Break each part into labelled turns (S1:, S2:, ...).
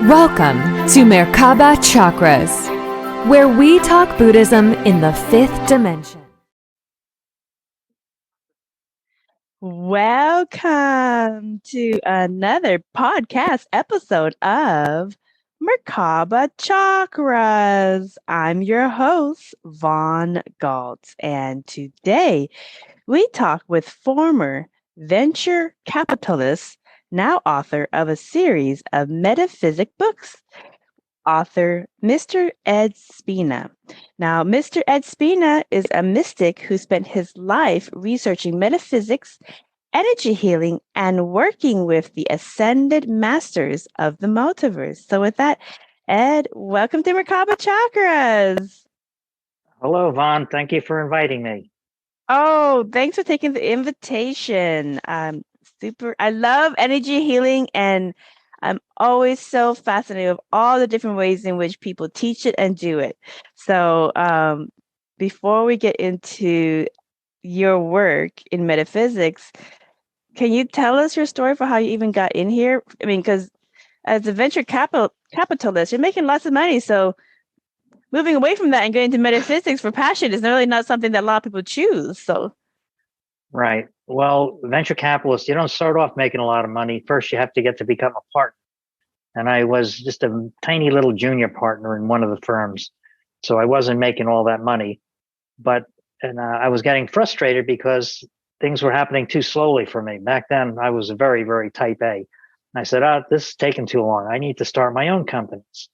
S1: Welcome to Merkaba Chakras, where we talk Buddhism in the fifth dimension.
S2: Welcome to another podcast episode of Merkaba Chakras. I'm your host, Vaughn Galt, and today we talk with former venture capitalist, now author of a series of metaphysic books, author Mr. Ed Spina. Now, Mr. Ed Spina is a mystic who spent his life researching metaphysics, energy healing, and working with the ascended masters of the multiverse. So with that, Ed, welcome to Merkaba Chakras.
S3: Hello, Vaughn. Thank you for inviting me.
S2: Oh, thanks for taking the invitation. I love energy healing, and I'm always so fascinated with all the different ways in which people teach it and do it. So, before we get into your work in metaphysics, can you tell us your story for how you even got in here? I mean, because as a venture capitalist, you're making lots of money. So moving away from that and getting into metaphysics for passion is really not something that a lot of people choose. So,
S3: Right. Well, venture capitalists, you don't start off making a lot of money. First, you have to get to become a partner. And I was just a tiny little junior partner in one of the firms. So I wasn't making all that money. But I was getting frustrated because things were happening too slowly for me. Back then, I was very, very type A. And I said, this is taking too long. I need to start my own companies.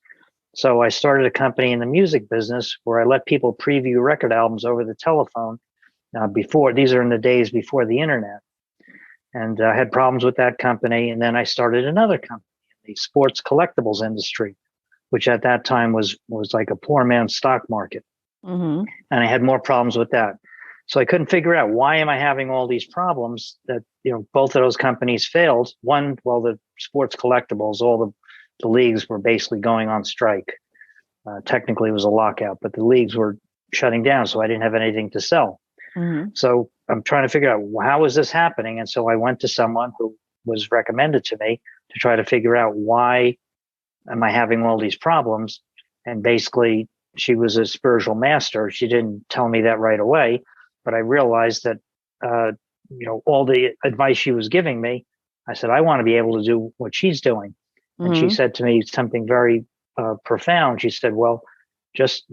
S3: So I started a company in the music business where I let people preview record albums over the telephone these are in the days before the internet. And I had problems with that company. And then I started another company in the sports collectibles industry, which at that time was like a poor man's stock market.
S2: mm-hmm.
S3: And I had more problems with that. So I couldn't figure out, why am I having all these problems that, both of those companies failed. One, well, the sports collectibles, all the leagues were basically going on strike. Technically it was a lockout, but the leagues were shutting down. So I didn't have anything to sell.
S2: Mm-hmm.
S3: So I'm trying to figure out, how is this happening? And so I went to someone who was recommended to me to try to figure out, why am I having all these problems? And basically she was a spiritual master. She didn't tell me that right away, but I realized that, all the advice she was giving me, I said, I want to be able to do what she's doing.
S2: Mm-hmm.
S3: And she said to me something very profound. She said, well, just,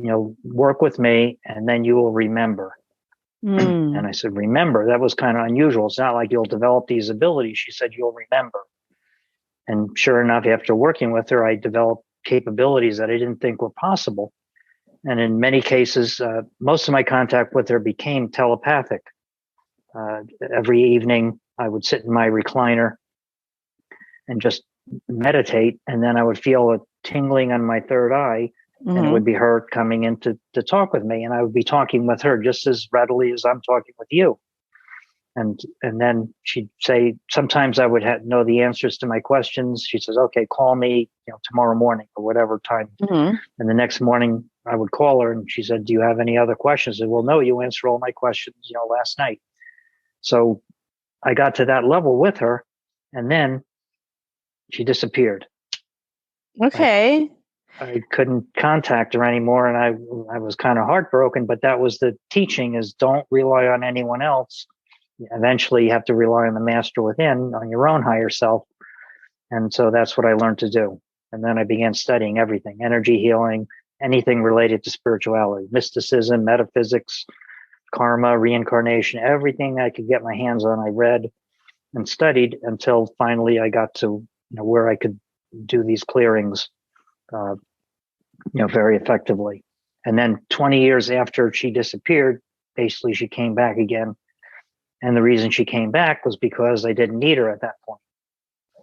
S3: work with me and then you will remember.
S2: Mm.
S3: And I said, remember? That was kind of unusual. It's not like you'll develop these abilities. She said, you'll remember. And sure enough, after working with her, I developed capabilities that I didn't think were possible. And in many cases, most of my contact with her became telepathic. Every evening, I would sit in my recliner and just meditate. And then I would feel a tingling on my third eye.
S2: Mm-hmm.
S3: And it would be her coming in to talk with me. And I would be talking with her just as readily as I'm talking with you. And then she'd say, sometimes I would know the answers to my questions. She says, okay, call me, tomorrow morning or whatever time.
S2: Mm-hmm.
S3: And the next morning I would call her and she said, do you have any other questions? I said, well, no, you answered all my questions, last night. So I got to that level with her and then she disappeared.
S2: Okay.
S3: I couldn't contact her anymore, and I was kind of heartbroken, but that was the teaching, is don't rely on anyone else. Eventually you have to rely on the master within, on your own higher self. And so that's what I learned to do. And then I began studying everything, energy healing, anything related to spirituality, mysticism, metaphysics, karma, reincarnation, everything I could get my hands on, I read and studied until finally I got to where I could do these clearings very effectively. And then 20 years after she disappeared, basically she came back again. And the reason she came back was because I didn't need her at that point.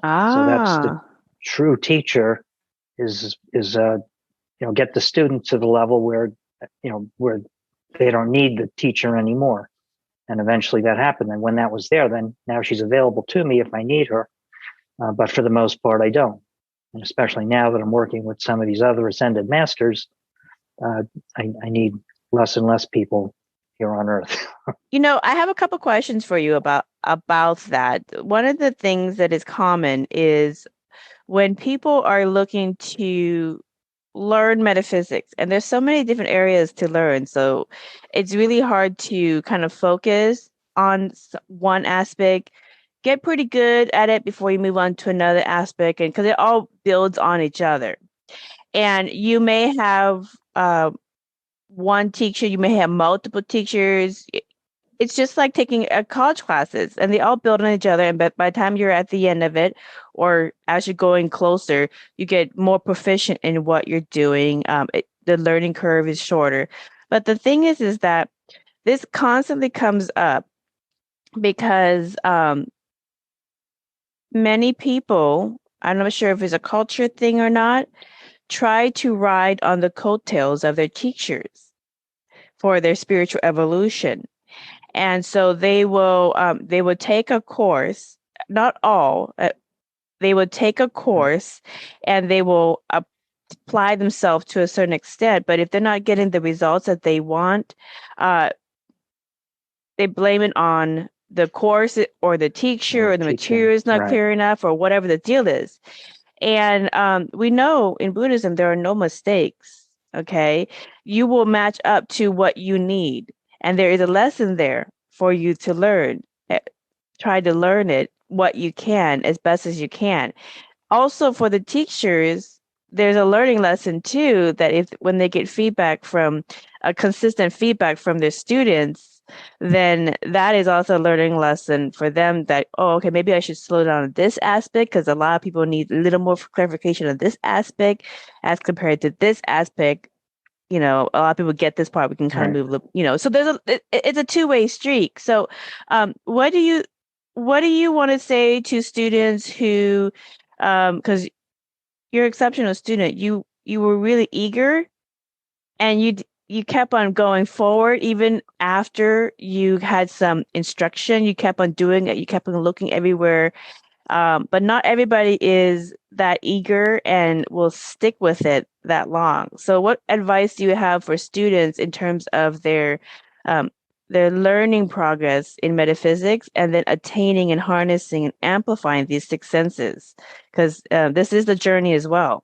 S3: So that's the true teacher is get the student to the level where they don't need the teacher anymore. And eventually that happened. And when that was there, then now she's available to me if I need her. But for the most part, I don't. And especially now that I'm working with some of these other ascended masters, I need less and less people here on Earth.
S2: I have a couple questions for you about that. One of the things that is common is when people are looking to learn metaphysics, and there's so many different areas to learn, so it's really hard to kind of focus on one aspect, get pretty good at it before you move on to another aspect, and because it all builds on each other. And you may have one teacher, you may have multiple teachers. It's just like taking college classes, and they all build on each other. And by the time you're at the end of it, or as you're going closer, you get more proficient in what you're doing. The learning curve is shorter. But the thing is that this constantly comes up because many people, I'm not sure if it's a culture thing or not, try to ride on the coattails of their teachers for their spiritual evolution. And so they will take a course, not all, they would take a course and they will apply themselves to a certain extent. But if they're not getting the results that they want, they blame it on the course or the teacher or the material is not clear enough or whatever the deal is. And we know in Buddhism, there are no mistakes. Okay. You will match up to what you need. And there is a lesson there for you to learn. Try to learn it, what you can, as best as you can. Also, for the teachers, there's a learning lesson too, that when they get feedback from consistent feedback from their students, then that is also a learning lesson for them that, oh, okay, maybe I should slow down on this aspect because a lot of people need a little more clarification on this aspect as compared to this aspect. A lot of people get this part. We can kind of move, so it's a two-way streak. So, what do you want to say to students who, because you're an exceptional student, you were really eager and you kept on going forward even after you had some instruction, you kept on doing it, you kept on looking everywhere. But not everybody is that eager and will stick with it that long. So what advice do you have for students in terms of their learning progress in metaphysics and then attaining and harnessing and amplifying these six senses? Because this is the journey as well.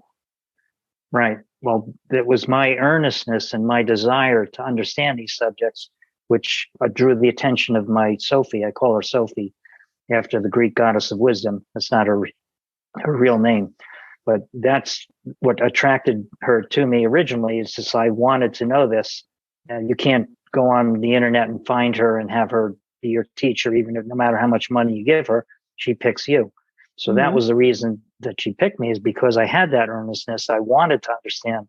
S3: Right. Well, it was my earnestness and my desire to understand these subjects, which drew the attention of my Sophie. I call her Sophie, after the Greek goddess of wisdom. That's not her real name, but that's what attracted her to me originally. Is just I wanted to know this. You can't go on the internet and find her and have her be your teacher, even if no matter how much money you give her, she picks you. So that was the reason that she picked me, is because I had that earnestness. I wanted to understand.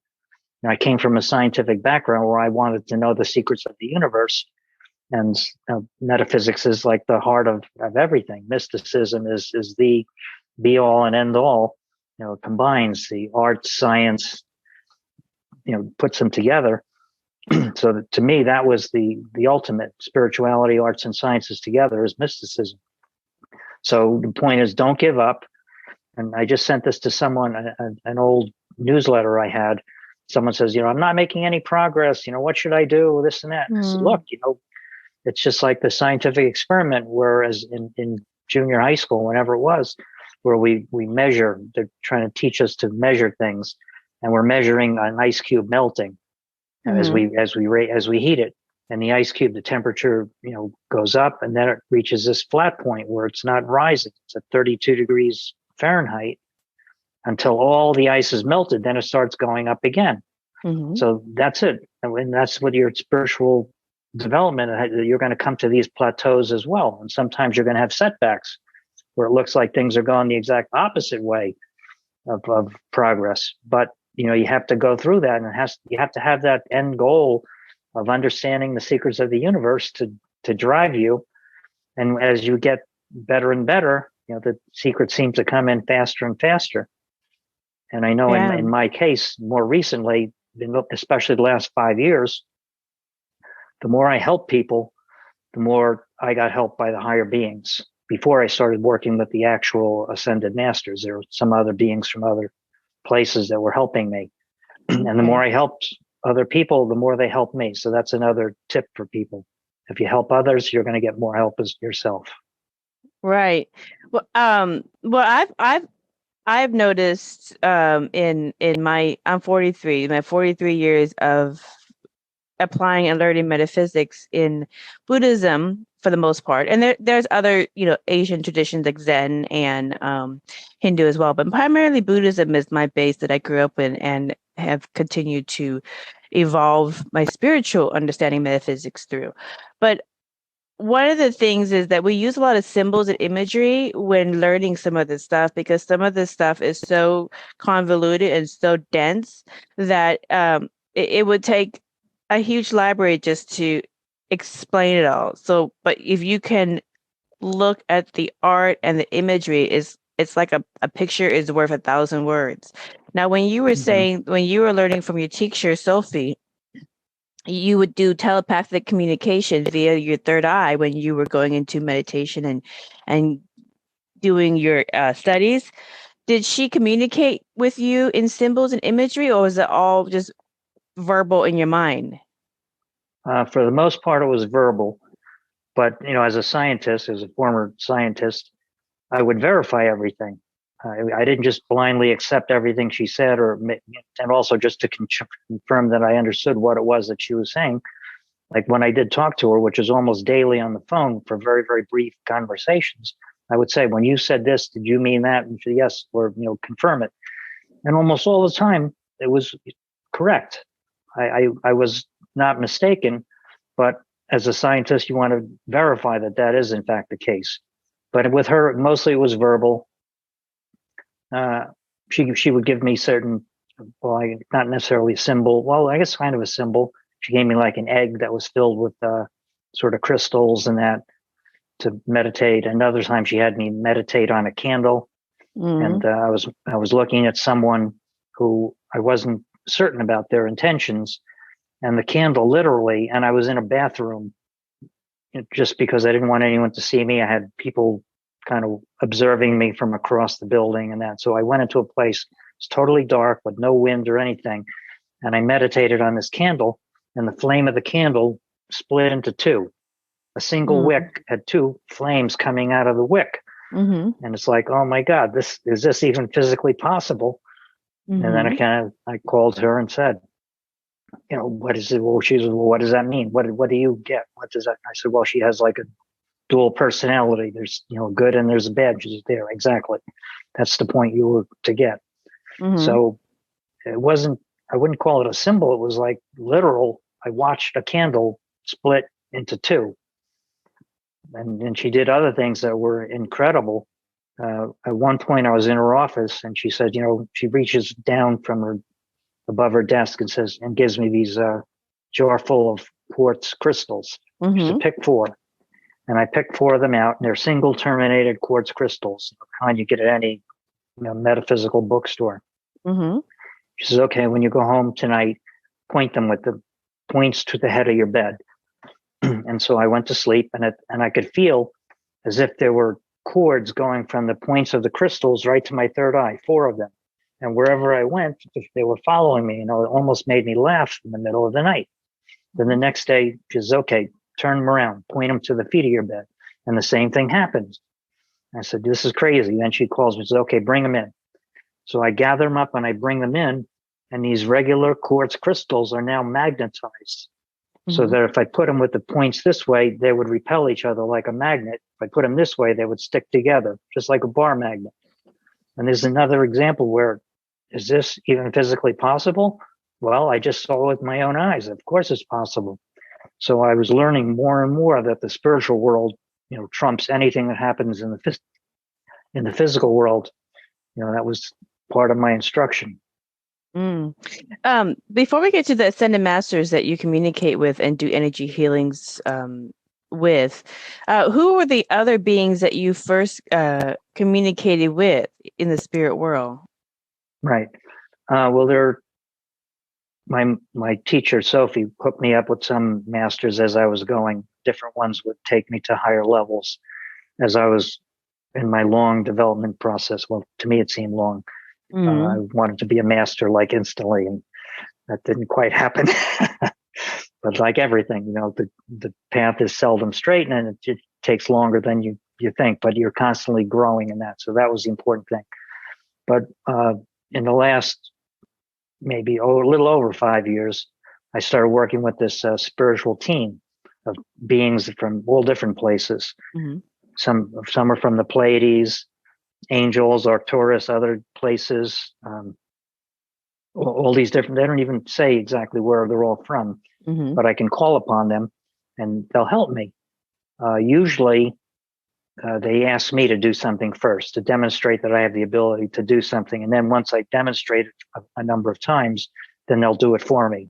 S3: And I came from a scientific background where I wanted to know the secrets of the universe. And metaphysics is like the heart of everything. Mysticism is the be all and end all. It combines the arts, science, puts them together. So to me, that was the ultimate. Spirituality, arts, and sciences together is mysticism. So the point is, don't give up. And I just sent this to someone, an old newsletter I had. Someone says, I'm not making any progress. What should I do? This and that. I said, look, it's just like the scientific experiment, whereas in junior high school, whenever it was, where we measure, they're trying to teach us to measure things, and we're measuring an ice cube melting as we heat it. And the ice cube, the temperature, goes up, and then it reaches this flat point where it's not rising. It's at 32 degrees Fahrenheit until all the ice is melted. Then it starts going up again. So that's it. And that's with your spiritual development. You're going to come to these plateaus as well. And sometimes you're going to have setbacks where it looks like things are going the exact opposite way of progress. But, you have to go through that, and you have to have that end goal of understanding the secrets of the universe to drive you. And as you get better and better, the secrets seem to come in faster and faster. And I know in my case, more recently, especially the last 5 years, the more I help people, the more I got helped by the higher beings. Before I started working with the actual ascended masters, there were some other beings from other places that were helping me. And the more I helped other people, the more they helped me. So that's another tip for people. If you help others, you're going to get more help as yourself.
S2: Right. Well, I've I've noticed in I'm 43, my 43 years of applying and learning metaphysics in Buddhism for the most part. And there's other, Asian traditions like Zen and Hindu as well. But primarily Buddhism is my base that I grew up in and have continued to evolve my spiritual understanding metaphysics through. But one of the things is that we use a lot of symbols and imagery when learning some of this stuff because some of this stuff is so convoluted and so dense that it would take a huge library just to explain it all. So, but if you can look at the art and the imagery, it's like a picture is worth 1,000 words. Now, when you were saying when you were learning from your teacher, Sophie, you would do telepathic communication via your third eye when you were going into meditation and doing your studies. Did she communicate with you in symbols and imagery, or was it all just verbal in your mind?
S3: For the most part, it was verbal. But, as a scientist, as a former scientist, I would verify everything. I didn't just blindly accept everything she said, and also just to confirm that I understood what it was that she was saying. Like when I did talk to her, which is almost daily on the phone for very, very brief conversations, I would say, when you said this, did you mean that? And she, yes, or, confirm it. And almost all the time, it was correct. I was not mistaken, but as a scientist, you want to verify that that is in fact the case. But with her, mostly it was verbal. She would give me certain, not necessarily a symbol. Well, I guess kind of a symbol. She gave me like an egg that was filled with sort of crystals and that to meditate. Another time she had me meditate on a candle, and I was looking at someone who I wasn't certain about their intentions, and the candle literally. And I was in a bathroom, just because I didn't want anyone to see me. I had people kind of observing me from across the building and that. So I went into a place, it's totally dark with no wind or anything. And I meditated on this candle, and the flame of the candle split into two. A single wick had two flames coming out of the wick. And it's like, oh my God, is this even physically possible? And then I called her and said, what is it? Well, she said, well, what does that mean? What do you get? What does that? I said, well, she has like a dual personality. There's, good and there's a bad. She's there. Exactly. That's the point you were to get. So it wasn't, I wouldn't call it a symbol. It was like literal. I watched a candle split into two. And then she did other things that were incredible. At one point I was in her office and she said, she reaches down from above her desk and says, and gives me these jar full of quartz crystals. She said, pick four. And I picked four of them out, and they're single terminated quartz crystals, the kind you get at any metaphysical bookstore. She says, okay, when you go home tonight, point them with the points to the head of your bed. And so I went to sleep, and I could feel as if there were cords going from the points of the crystals right to my third eye, four of them. And wherever I went, they were following me. It almost made me laugh in the middle of the night. Then the next day, she says, okay, turn them around, point them to the feet of your bed. And the same thing happens. I said, this is crazy. Then she calls me and says, okay, bring them in. So I gather them up and I bring them in. And these regular quartz crystals are now magnetized. So that if I put them with the points this way, they would repel each other like a magnet. If I put them this way, they would stick together, just like a bar magnet. And there's another example where, is this even physically possible? Well, I just saw it with my own eyes. Of course it's possible. So I was learning more and more that the spiritual world, trumps anything that happens in the physical world. That was part of my instruction.
S2: Before we get to the ascended masters that you communicate with and do energy healings with, who were the other beings that you first communicated with in the spirit world?
S3: Right. Well, my teacher, Sophie, hooked me up with some masters as I was going. Different ones would take me to higher levels as I was in my long development process. Well, to me, it seemed long. I wanted to be a master like instantly, and that didn't quite happen. But like everything, the path is seldom straight, and it takes longer than you think, but you're constantly growing in that. So that was the important thing. But in the last maybe a little over 5 years, I started working with this spiritual team of beings from all different places.
S2: Mm-hmm.
S3: Some are from the Pleiades, angels, Arcturus, other places. All these different. They don't even say exactly where they're all from,
S2: Mm-hmm.
S3: but I can call upon them, and they'll help me. Usually, they ask me to do something first to demonstrate that I have the ability to do something, and then once I demonstrate it a number of times, then they'll do it for me.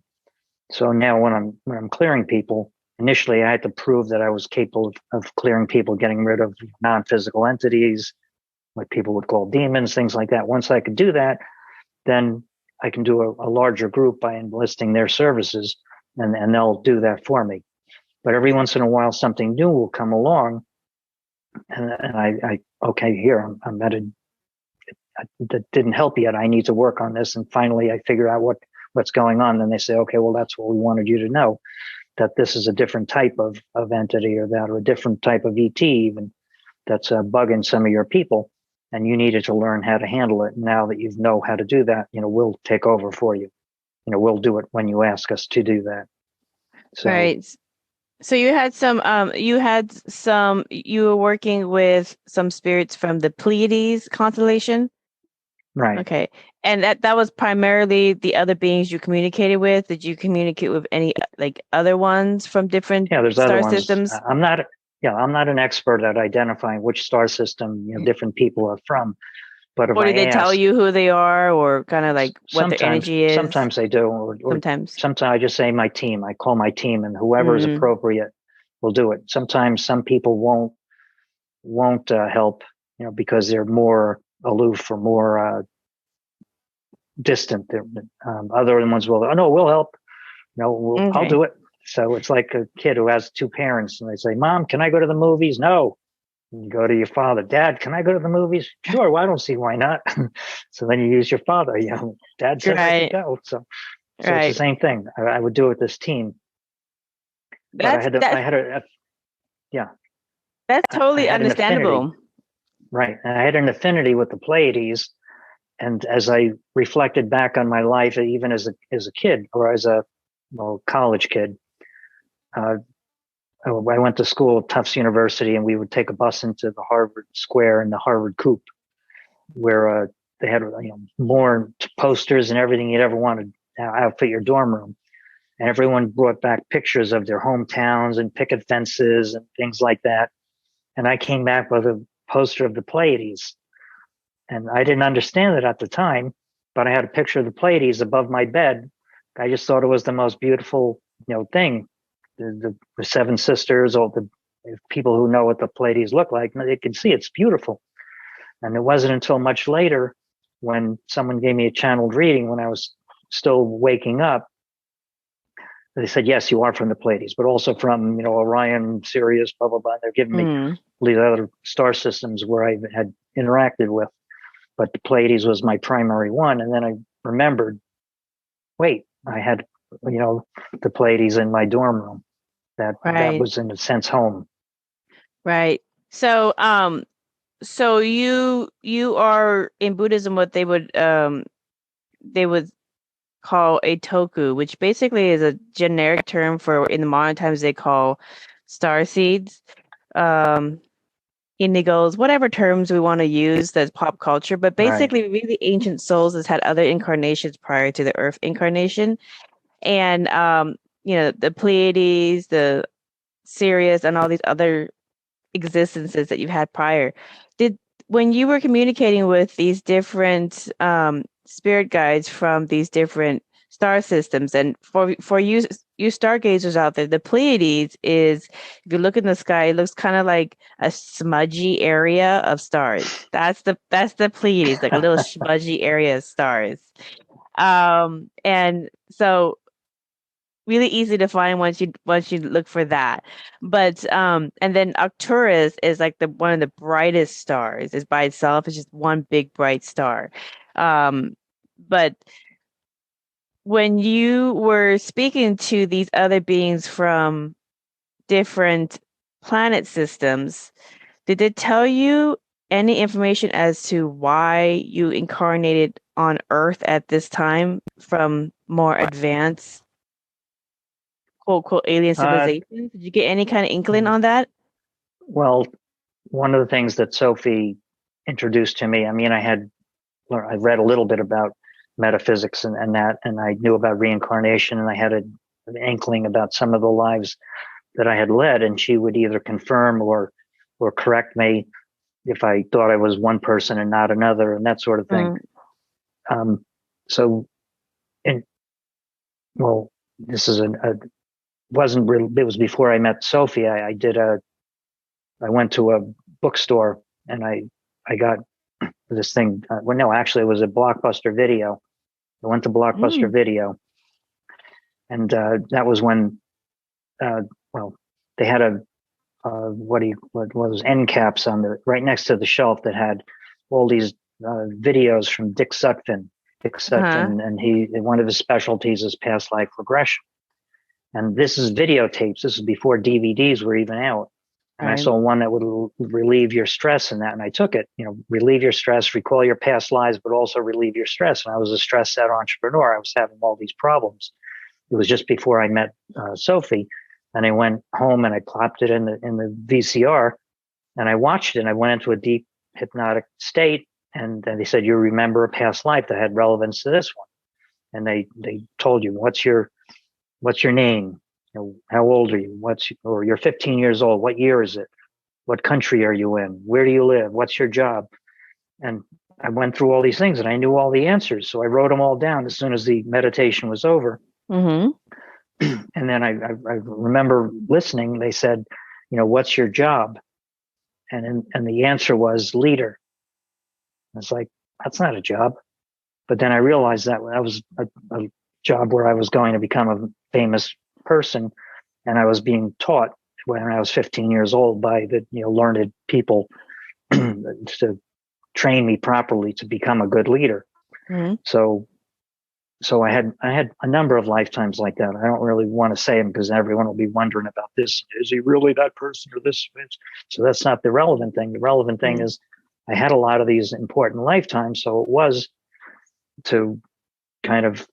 S3: So now, when I'm clearing people, initially I had to prove that I was capable of clearing people, getting rid of non-physical entities, what people would call demons, things like that. Once I could do that, then I can do a larger group by enlisting their services, and they'll do that for me. But every once in a while, something new will come along, and I okay, here I'm at that didn't help yet. I need to work on this, and finally I figure out what's going on. Then they say, okay, well, that's what we wanted you to know, that this is a different type of entity, or a different type of ET even, that's bugging some of your people, and you needed to learn how to handle it. Now that you know how to do that, we'll take over for you. We'll do it when you ask us to do that. So,
S2: Right. So you were working with some spirits from the Pleiades constellation.
S3: right.
S2: Okay. And that was primarily the other beings you communicated with. Did you communicate with any like other ones from different
S3: there's
S2: star
S3: other ones.
S2: systems?
S3: I'm not an expert at identifying which star system different people are from. But if
S2: Or
S3: I
S2: did they tell
S3: ask,
S2: you who they are, or kind of like what their
S3: sometimes
S2: energy is?
S3: sometimes they do, or
S2: Sometimes
S3: I just say my team. I call my team, and whoever is appropriate will do it. Sometimes some people won't help, because they're more aloof or more distant. Other ones will. Oh no, we'll help. I'll
S2: Okay.
S3: do it. So it's like a kid who has two parents, and they say, "Mom, can I go to the movies?" No. And you go to your father. "Dad, can I go to the movies?" "Sure." "Well, I don't see why not." So then you use your father. Dad said I could go. So it's the same thing. I would do it with this team. But I had
S2: That's totally
S3: I had an affinity.
S2: understandable.
S3: Right. And I had an affinity with the Pleiades. And as I reflected back on my life, even as a kid, or as a college kid, I went to school at Tufts University, and we would take a bus into the Harvard Square and the Harvard Coop, where they had more posters and everything you'd ever wanted to outfit your dorm room. And everyone brought back pictures of their hometowns and picket fences and things like that. And I came back with a poster of the Pleiades. And I didn't understand it at the time, but I had a picture of the Pleiades above my bed. I just thought it was the most beautiful, thing. The Seven Sisters, or the people who know what the Pleiades look like, they can see it's beautiful. And it wasn't until much later, when someone gave me a channeled reading when I was still waking up, they said, "Yes, you are from the Pleiades, but also from, Orion, Sirius, blah, blah, blah." They're giving me these other star systems where I had interacted with, but the Pleiades was my primary one. And then I remembered, wait, I had, the Pleiades in my dorm room. That was, in a sense, home.
S2: Right. So, so you are in Buddhism what they would call a toku, which basically is a generic term for, in the modern times, they call starseeds, indigos, whatever terms we want to use that's pop culture. But basically, really ancient souls has had other incarnations prior to the Earth incarnation. And, the Pleiades, the Sirius, and all these other existences that you've had prior. When you were communicating with these different spirit guides from these different star systems, and for you stargazers out there, the Pleiades is, if you look in the sky, it looks kind of like a smudgy area of stars. That's the Pleiades, like a little smudgy area of stars. And so really easy to find once you look for that. But and then Arcturus is like one of the brightest stars. Is by itself. It's just one big bright star. But when you were speaking to these other beings from different planet systems, did they tell you any information as to why you incarnated on Earth at this time from more advanced quote unquote alien
S3: Uh,
S2: civilizations? Did you get any kind of inkling on that?
S3: well, one of the things that Sophie introduced to me, I mean, I read a little bit about metaphysics and that, and I knew about reincarnation, and I had an inkling about some of the lives that I had led, and she would either confirm or correct me if I thought I was one person and not another, and that sort of thing. So, and well, this is wasn't really, it was before I met Sophie. I went to a bookstore and I got this thing. Well, no, actually, it was a Blockbuster Video. I went to Blockbuster Video, and that was when, well, they had what was end caps on the right next to the shelf that had all these videos from Dick Sutphin. And one of his specialties is past life regression. And this is videotapes. This is before DVDs were even out. And I saw one that would relieve your stress and that. And I took it, relieve your stress, recall your past lives, but also relieve your stress. And I was a stressed out entrepreneur. I was having all these problems. It was just before I met Sophie. And I went home and I plopped it in the VCR and I watched it and I went into a deep hypnotic state. And then they said, you remember a past life that had relevance to this one. And they told you, what's your name? How old are you? Or you're 15 years old. What year is it? What country are you in? Where do you live? What's your job? And I went through all these things and I knew all the answers. So I wrote them all down as soon as the meditation was over.
S2: Mm-hmm.
S3: And then I remember listening. They said, what's your job? And the answer was leader. I was like, that's not a job. But then I realized that was a job where I was going to become a famous person. And I was being taught when I was 15 years old by the learned people to train me properly to become a good leader.
S2: Mm-hmm.
S3: So I had a number of lifetimes like that. I don't really want to say them because everyone will be wondering about this. Is he really that person or this? So that's not the relevant thing. The relevant thing is I had a lot of these important lifetimes. So it was to kind of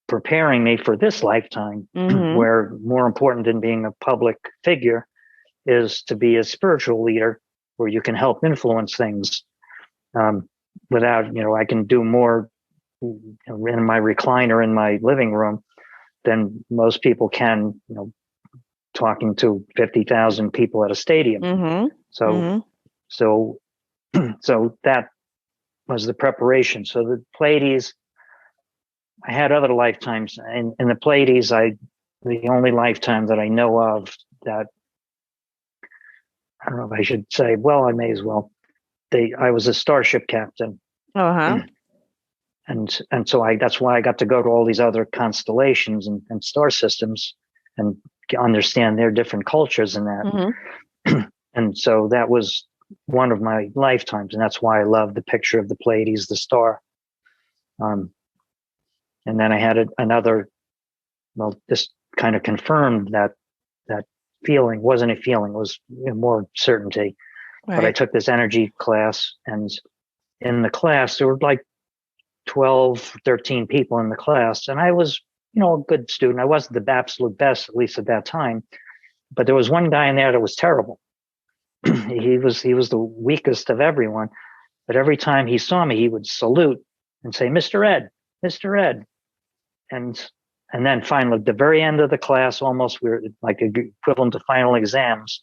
S3: preparing me for this lifetime, where more important than being a public figure is to be a spiritual leader where you can help influence things without, I can do more in my recliner in my living room than most people can, talking to 50,000 people at a stadium. So that was the preparation. So the Pleiades, I had other lifetimes. In the Pleiades, the only lifetime that I know of that, I don't know if I should say, well, I may as well. I was a starship captain. And so that's why I got to go to all these other constellations and star systems and understand their different cultures and that. And so that was one of my lifetimes. And that's why I love the picture of the Pleiades, the star. And then I had another, this kind of confirmed that feeling wasn't a feeling, it was more certainty. Right. But I took this energy class, and in the class, there were like 12, 13 people in the class. And I was, a good student. I wasn't the absolute best, at least at that time. But there was one guy in there that was terrible. He was the weakest of everyone. But every time he saw me, he would salute and say, Mr. Ed, Mr. Ed. And then finally, at the very end of the class, almost we were like equivalent to final exams.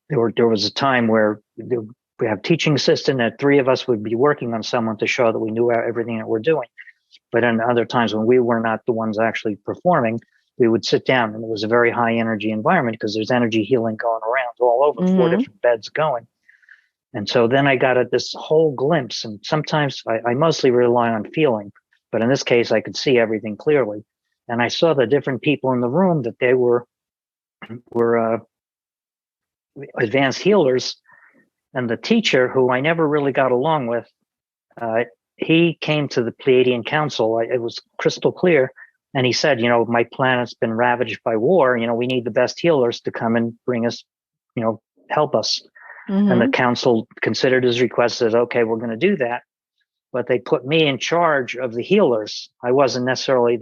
S3: There was a time where we have teaching assistant and 3 of us would be working on someone to show that we knew everything that we're doing. But in other times when we were not the ones actually performing, we would sit down, and it was a very high energy environment because there's energy healing going around all over, 4 different beds going. And so then I got this whole glimpse, and sometimes I mostly rely on feeling, but in this case, I could see everything clearly. And I saw the different people in the room that they were advanced healers. And the teacher, who I never really got along with, he came to the Pleiadian Council. It was crystal clear. And he said, my planet's been ravaged by war. We need the best healers to come and bring us, help us. And the council considered his request, said, okay, we're going to do that. But they put me in charge of the healers. I wasn't necessarily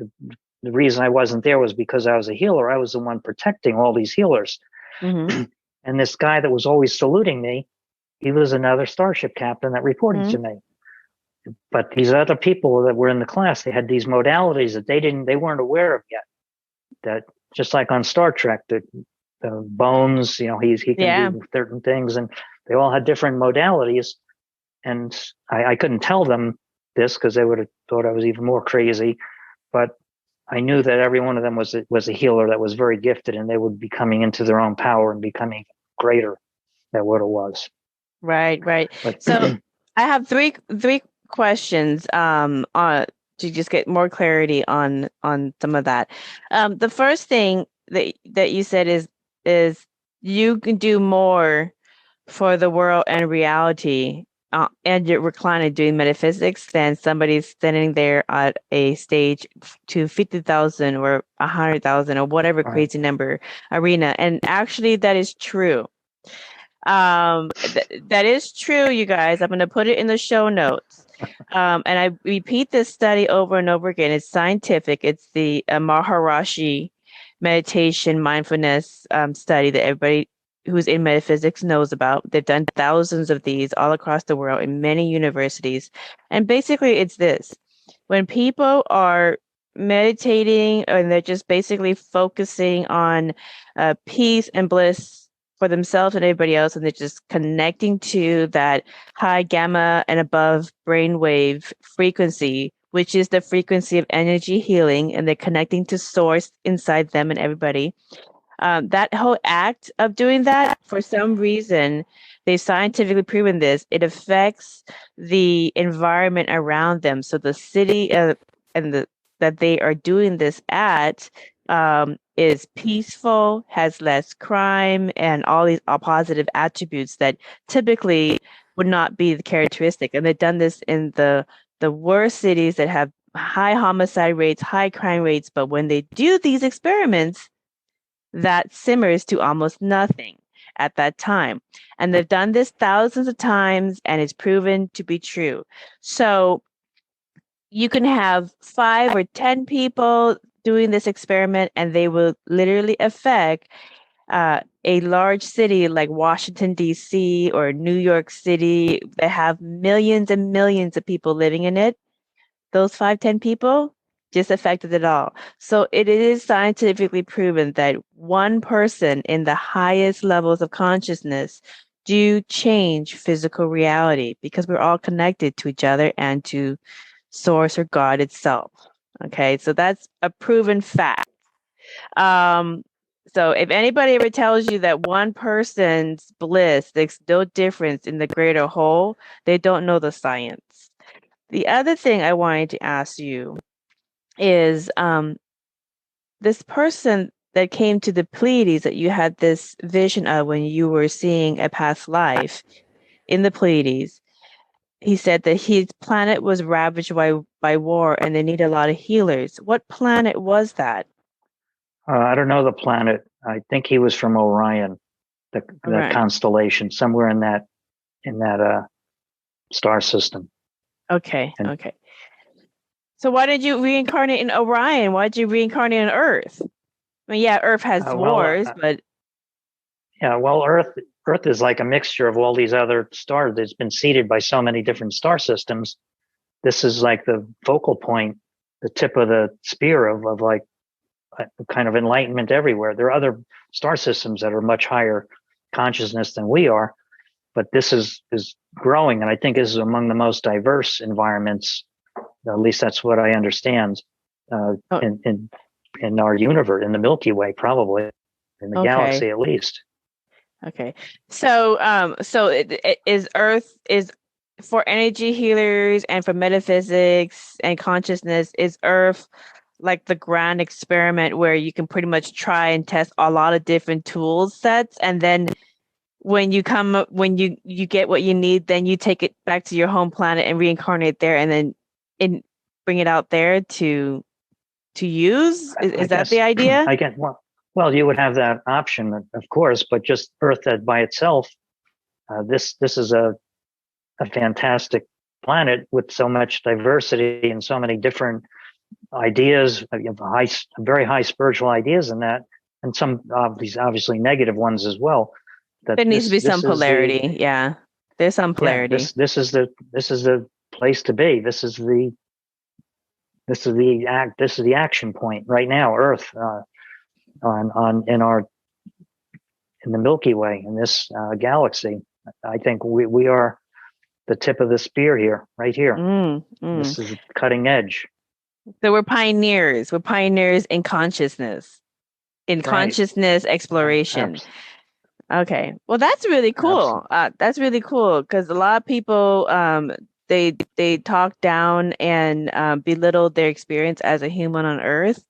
S3: the reason I wasn't there was because I was a healer. I was the one protecting all these healers. And this guy that was always saluting me, he was another starship captain that reported to me. But these other people that were in the class, they had these modalities that they weren't aware of yet. That just like on Star Trek, the Bones, he can do certain things, and they all had different modalities. And I couldn't tell them this because they would have thought I was even more crazy. But I knew that every one of them was a healer that was very gifted, and they would be coming into their own power and becoming greater than what it was.
S2: Right. But, so I have three questions to just get more clarity on some of that. The first thing that you said is you can do more for the world and reality and you're reclining doing metaphysics than somebody standing there at a stage to 50,000 or 100,000 or whatever crazy number arena. And actually that is true. That is true, you guys. I'm going to put it in the show notes. And I repeat this study over and over again. It's scientific. It's the Maharishi meditation mindfulness study that everybody who's in metaphysics knows about. They've done thousands of these all across the world in many universities. And basically it's this. When people are meditating and they're just basically focusing on peace and bliss for themselves and everybody else, and they're just connecting to that high gamma and above brainwave frequency, which is the frequency of energy healing, and they're connecting to source inside them and everybody. That whole act of doing that, for some reason, they've scientifically proven this, it affects the environment around them. So the city that they are doing this at is peaceful, has less crime, and all these positive attributes that typically would not be the characteristic. And they've done this in the worst cities that have high homicide rates, high crime rates. But when they do these experiments, that simmers to almost nothing at that time. And they've done this thousands of times, and it's proven to be true. So you can have 5 or 10 people doing this experiment, and they will literally affect a large city like Washington, D.C. or New York City that have millions and millions of people living in it. Those 5, 10 people just affected it all. So it is scientifically proven that one person in the highest levels of consciousness do change physical reality because we're all connected to each other and to source or God itself. Okay, so that's a proven fact. So if anybody ever tells you that one person's bliss makes no difference in the greater whole, they don't know the science. The other thing I wanted to ask you is this person that came to the Pleiades that you had this vision of when you were seeing a past life in the Pleiades. He said that his planet was ravaged by war and they need a lot of healers. What planet was that?
S3: I don't know the planet. I think he was from Orion, the constellation, somewhere in that star system.
S2: Okay. So why did you reincarnate in Orion? Why did you reincarnate on Earth? I mean, yeah, Earth has wars, but
S3: yeah, well, Earth is like a mixture of all these other stars. It's been seeded by so many different star systems. This is like the focal point, the tip of the spear of like a kind of enlightenment everywhere. There are other star systems that are much higher consciousness than we are, but this is growing, and I think this is among the most diverse environments. At least that's what I understand in our universe, in the Milky Way, probably in the galaxy at least.
S2: Okay, so Earth is for energy healers and for metaphysics and consciousness. Is Earth like the grand experiment where you can pretty much try and test a lot of different tool sets, and then when you get what you need, then you take it back to your home planet and reincarnate there, and then bring it out there to use? Is that the idea?
S3: I guess. Well, you would have that option, of course, but just Earth by itself, This is a fantastic planet with so much diversity and so many different ideas, very high spiritual ideas in that, and some these obviously negative ones as well. That
S2: There needs to be some polarity. Yeah, there's some polarity.
S3: Yeah, this is the place to be. This is the action point right now. Earth in the Milky Way, in this galaxy. I think we are the tip of the spear here, right here. This is cutting edge.
S2: So we're pioneers. We're pioneers in consciousness, consciousness exploration. Okay. Well, that's really cool. That's really cool because a lot of people, they talk down and belittle their experience as a human on Earth.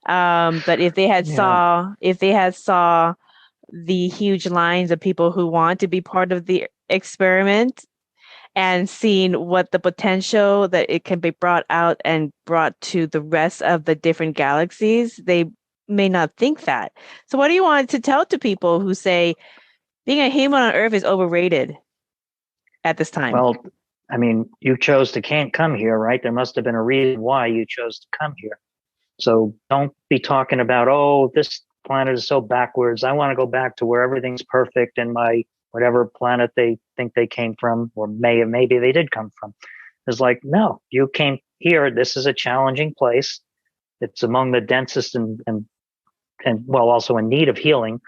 S2: But if they had saw the huge lines of people who want to be part of the experiment and seen what the potential that it can be brought out and brought to the rest of the different galaxies, they may not think that. So what do you want to tell to people who say being a human on Earth is overrated at this time?
S3: Well, I mean, you chose to can't come here, right? There must have been a reason why you chose to come here. So don't be talking about, oh, this planet is so backwards. I want to go back to where everything's perfect and my whatever planet they think they came from, or maybe they did come from. It's like, no, you came here. This is a challenging place. It's among the densest and well, also in need of healing.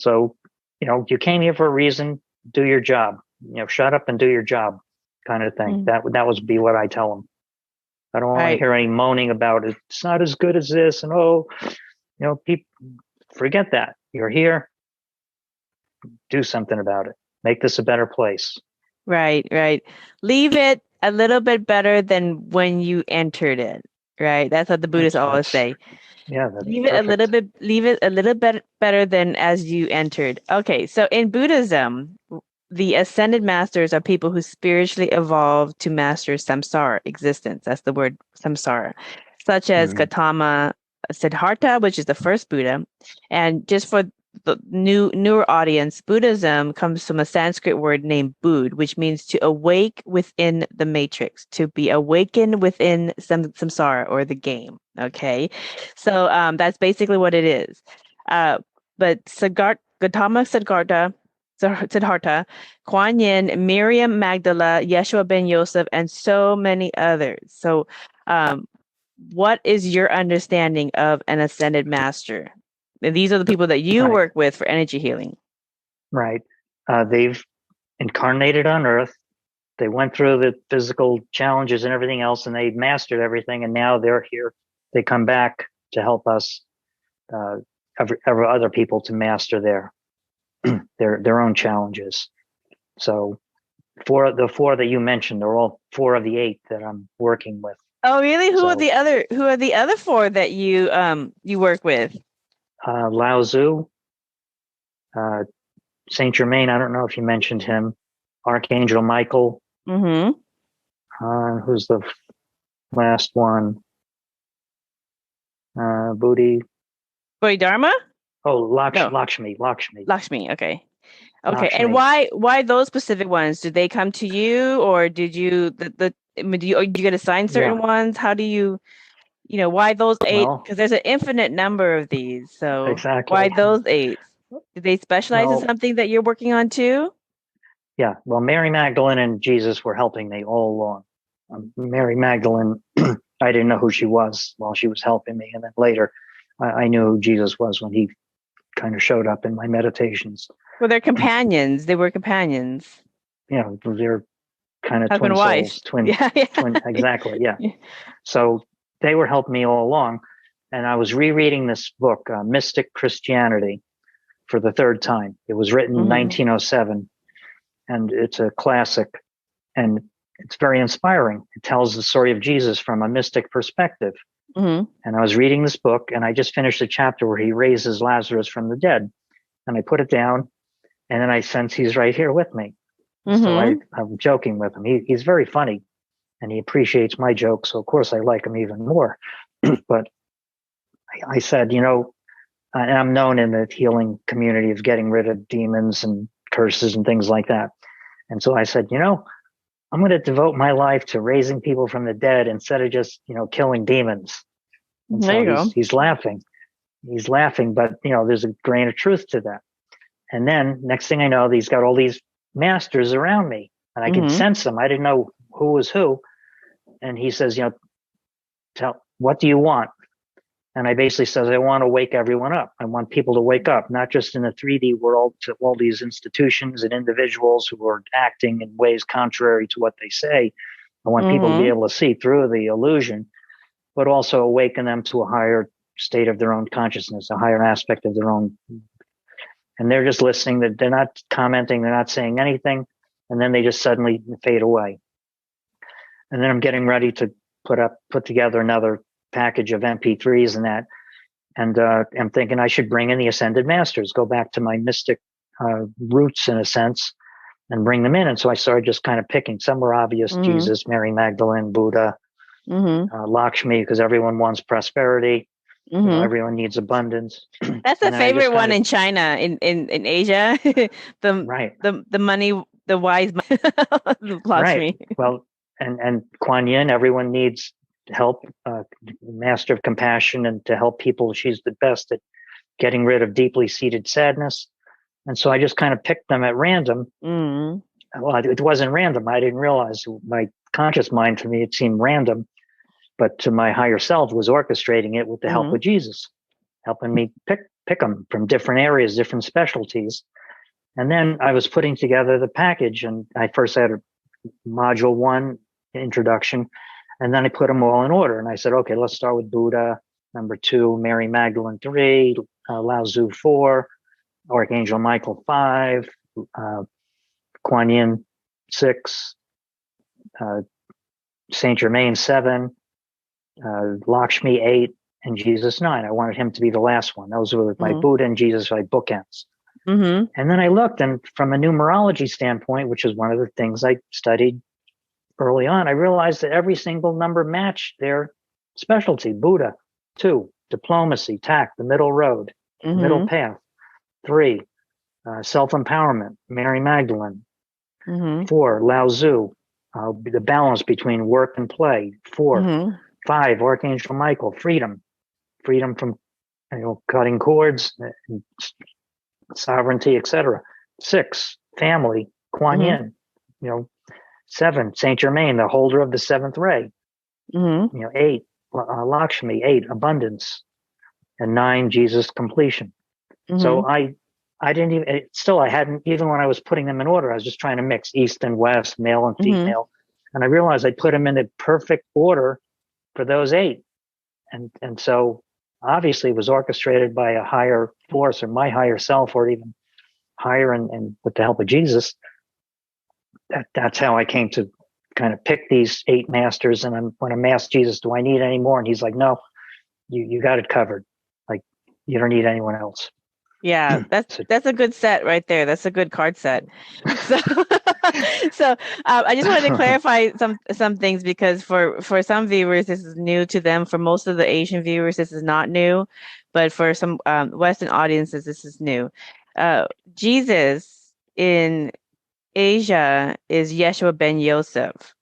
S3: So, you came here for a reason. Do your job. Shut up and do your job, kind of thing. That would be what I tell them. I don't want to hear any moaning about it. It's not as good as this, and people, forget that. You're here. Do something about it. Make this a better place.
S2: Right. Leave it a little bit better than when you entered it. Right. That's what the Buddhists always say.
S3: Yeah.
S2: Leave it a little bit better than as you entered. Okay. So in Buddhism, the ascended masters are people who spiritually evolved to master samsara existence. That's the word samsara, such as Gautama Siddhartha, which is the first Buddha. And just for the newer audience, Buddhism comes from a Sanskrit word named Bud, which means to awake within the matrix, to be awakened within samsara or the game. Okay, so that's basically what it is. But Gautama Siddhartha, Kuan Yin, Miriam Magdala, Yeshua ben Yosef, and so many others. So what is your understanding of an ascended master? And these are the people that you work with for energy healing.
S3: Right. They've incarnated on Earth. They went through the physical challenges and everything else, and they mastered everything. And now they're here. They come back to help us, other people to master their own challenges. So the four that you mentioned are all 4 of the 8 that I'm working with.
S2: Oh, really? Who are the other 4 that you work with?
S3: Lao Tzu, Saint Germain. I don't know if you mentioned him. Archangel Michael. Who's the last one?
S2: Bodhidharma?
S3: Oh, Lakshmi.
S2: Okay.
S3: Lakshmi.
S2: And why those specific ones? Did they come to you, or did you did you get assigned certain ones? How do you? Why those 8? Because there's an infinite number of these. So
S3: exactly.
S2: Why those 8? Do they specialize in something that you're working on too?
S3: Yeah. Well, Mary Magdalene and Jesus were helping me all along. Mary Magdalene, I didn't know who she was while she was helping me. And then later, I knew who Jesus was when he kind of showed up in my meditations.
S2: Well, they're companions. They were companions.
S3: Yeah. They're kind of
S2: husband
S3: twin
S2: wife.
S3: souls. Twin, exactly. Yeah. So they were helping me all along. And I was rereading this book, Mystic Christianity, for the 3rd time. It was written in 1907, and it's a classic, and it's very inspiring. It tells the story of Jesus from a mystic perspective. And I was reading this book, and I just finished a chapter where he raises Lazarus from the dead. And I put it down, and then I sense he's right here with me. So I'm joking with him. He's very funny, and he appreciates my jokes. So, of course, I like him even more. But I said, and I'm known in the healing community of getting rid of demons and curses and things like that. And so I said, I'm going to devote my life to raising people from the dead instead of just, killing demons. And
S2: There you go.
S3: he's laughing. He's laughing, but there's a grain of truth to that. And then next thing I know, he's got all these masters around me, and I could sense them. I didn't know who was who. And he says, what do you want? And I basically says, I want to wake everyone up. I want people to wake up, not just in the 3D world to all these institutions and individuals who are acting in ways contrary to what they say. I want people to be able to see through the illusion, but also awaken them to a higher state of their own consciousness, a higher aspect of their own. And they're just listening. They're not commenting. They're not saying anything. And then they just suddenly fade away. And then I'm getting ready to put together another package of MP3s and that. And I'm thinking I should bring in the Ascended Masters, go back to my mystic roots in a sense, and bring them in. And so I started just kind of picking. Some were obvious: Jesus, Mary Magdalene, Buddha, Lakshmi, because everyone wants prosperity. Everyone needs abundance.
S2: That's a favorite one in China, in Asia. the money, the wise Lakshmi.
S3: Right. Well, and Kuan Yin, everyone needs help, master of compassion, and to help people. She's the best at getting rid of deeply seated sadness. And so I just kind of picked them at random. Well, it wasn't random. I didn't realize. My conscious mind, to me, it seemed random, but to my higher self was orchestrating it with the help of Jesus, helping me pick them from different areas, different specialties. And then I was putting together the package, and I first had a module 1 introduction, and then I put them all in order. And I said, okay, let's start with Buddha, number 2, Mary Magdalene 3, Lao Tzu 4, Archangel Michael 5, Kuan Yin 6, Saint Germain 7, Lakshmi 8, and Jesus 9. I wanted him to be the last one. Those were my Buddha and Jesus, like bookends. And then I looked, and from a numerology standpoint, which is one of the things I studied early on, I realized that every single number matched their specialty. Buddha, 2, diplomacy, tact, the middle road, middle path. 3, self-empowerment, Mary Magdalene. 4, Lao Tzu, the balance between work and play. 4, 5, Archangel Michael, freedom from cutting cords, sovereignty, etc. 6, family, Kuan Yin. 7, Saint Germain, the holder of the 7th ray. 8, Lakshmi, 8, abundance, and 9, Jesus, completion. So I didn't even, I hadn't, even when I was putting them in order, I was just trying to mix East and West, male and female. And I realized I put them in the perfect order for those 8. And so obviously it was orchestrated by a higher force, or my higher self, or even higher, and with the help of Jesus. That's how I came to kind of pick these 8 masters. And when I'm asked Jesus, do I need any more? And he's like, no, you got it covered. Like, you don't need anyone else.
S2: Yeah, that's a good set right there. That's a good card set. So I just wanted to clarify some things, because for some viewers this is new to them. For most of the Asian viewers this is not new, but for some Western audiences this is new. Jesus in Asia is Yeshua ben Yosef.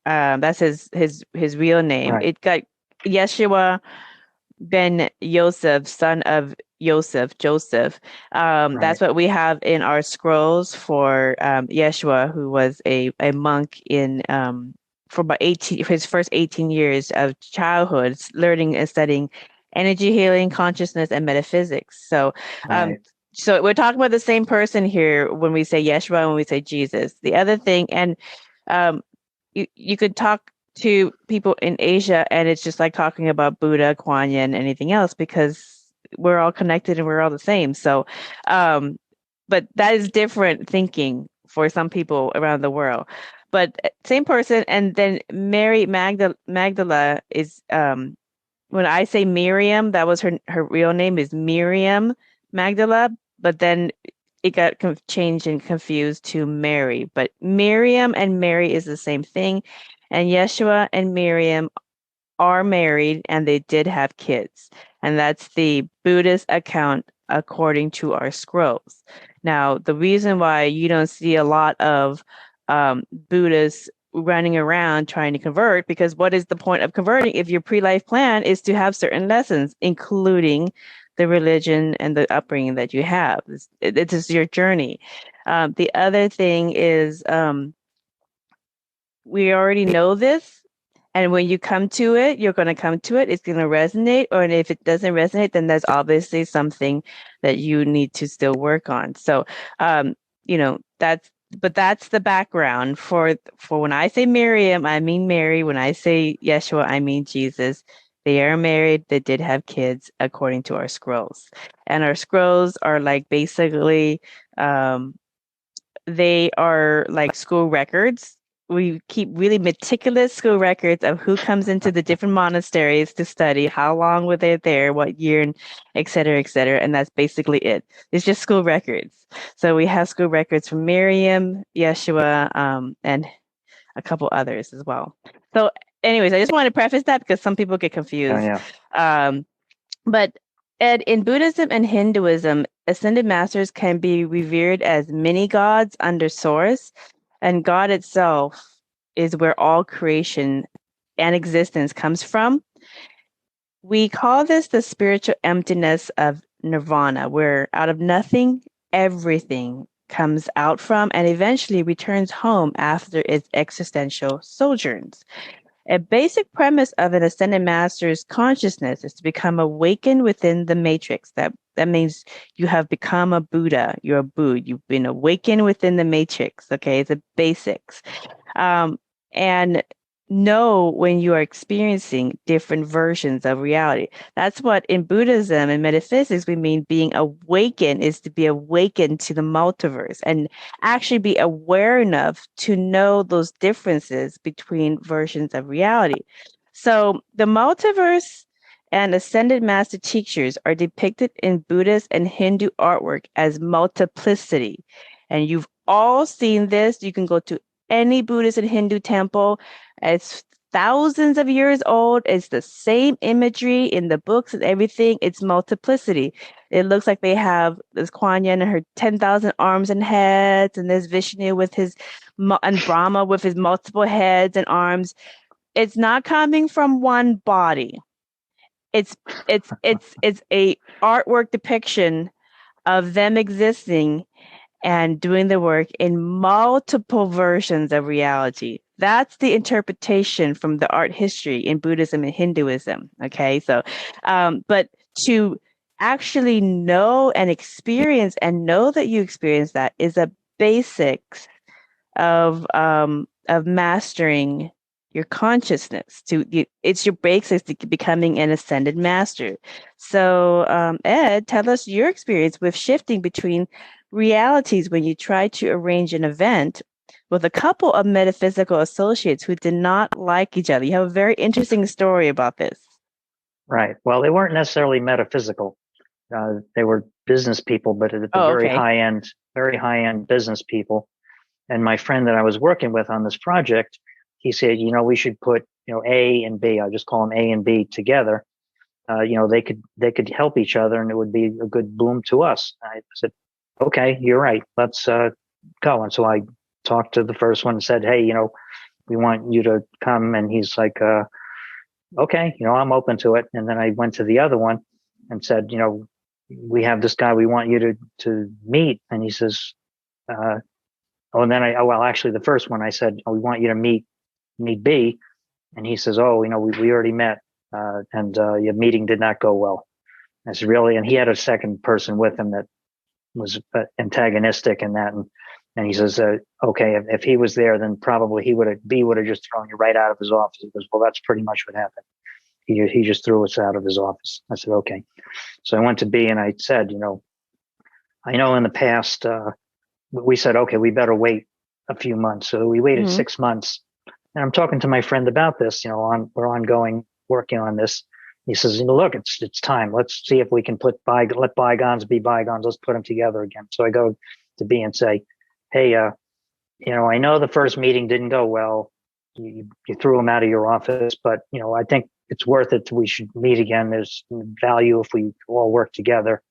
S2: That's his real name.
S3: Right.
S2: It got Yeshua ben Yosef, son of Joseph.
S3: Right.
S2: That's what we have in our scrolls for Yeshua, who was a monk in for about his first 18 years of childhood, learning and studying energy healing, consciousness, and metaphysics. So so we're talking about the same person here when we say Yeshua and when we say Jesus. The other thing, and you could talk to people in Asia and it's just like talking about Buddha, Kuan Yin, anything else, because we're all connected and we're all the same. So, but that is different thinking for some people around the world. But same person. And then Mary Magdala is, when I say Miriam, that was her real name is Miriam Magdala, but then it got changed and confused to Mary. But Miriam and Mary is the same thing. And Yeshua and Miriam are married and they did have kids. And that's the Buddhist account according to our scrolls. Now, the reason why you don't see a lot of Buddhists running around trying to convert, because what is the point of converting if your pre-life plan is to have certain lessons, including the religion and the upbringing that you have? It is your journey. The other thing is we already know this. And when you come to it, you're going to come to it. It's going to resonate. Or if it doesn't resonate, then there's obviously something that you need to still work on. So, that's the background for when I say Miriam, I mean Mary. When I say Yeshua, I mean Jesus. They are married. They did have kids according to our scrolls. And our scrolls are like basically, they are like school records. We keep really meticulous school records of who comes into the different monasteries to study, how long were they there, what year, and et cetera, et cetera. And that's basically it. It's just school records. So we have school records from Miriam, Yeshua, and a couple others as well. So anyways, I just want to preface that because some people get confused. But Ed, in Buddhism and Hinduism, ascended masters can be revered as mini gods under source, and God itself is where all creation and existence comes from. We call this the spiritual emptiness of nirvana, where out of nothing, everything comes out from and eventually returns home after its existential sojourns. A basic premise of an ascended master's consciousness is to become awakened within the matrix. That means you have become a Buddha. You're a Buddha. You've been awakened within the matrix. Okay, it's the basics. And know when you are experiencing different versions of reality. That's what in Buddhism and metaphysics we mean being awakened is to be awakened to the multiverse and actually be aware enough to know those differences between versions of reality. So the multiverse and ascended master teachers are depicted in Buddhist and Hindu artwork as multiplicity. And you've all seen this. You can go to any Buddhist and Hindu temple. It's thousands of years old. It's the same imagery in the books and everything. It's multiplicity. It looks like they have this Kuan Yin and her 10,000 arms and heads, and there's Vishnu with and Brahma with his multiple heads and arms. It's not coming from one body. It's a artwork depiction of them existing and doing the work in multiple versions of reality. That's the interpretation from the art history in Buddhism and Hinduism. Okay, so, but to actually know and experience and know that you experience that is a basics of mastering your consciousness. It's your basics to becoming an ascended master. So, Ed, tell us your experience with shifting between realities when you try to arrange an event with a couple of metaphysical associates who did not like each other. You have a very interesting story about this.
S3: Right. Well, they weren't necessarily metaphysical. They were business people, but at the very high end business people. And my friend that I was working with on this project, he said, we should put, A and B. I just call them A and B together. They could help each other, and it would be a good boom to us. I said, okay, you're right. Let's go. And so I talked to the first one and said, hey, we want you to come. And he's like, okay, I'm open to it. And then I went to the other one and said, we have this guy we want you to meet. And he says, actually the first one I said, we want you to meet B. And he says, we already met. And your meeting did not go well. I said, really? And he had a second person with him that was antagonistic in that. And he says, okay, if he was there, then probably B would have just thrown you right out of his office. He goes, well, that's pretty much what happened. He just threw us out of his office. I said, okay. So I went to B and I said, I know in the past, we said, okay, we better wait a few months. So we waited 6 months. And I'm talking to my friend about this, we're ongoing working on this. He says, look, it's time. Let's see if we can let bygones be bygones. Let's put them together again. So I go to B and say, hey, I know the first meeting didn't go well. You threw him out of your office, but, I think it's worth it. We should meet again. There's value if we all work together.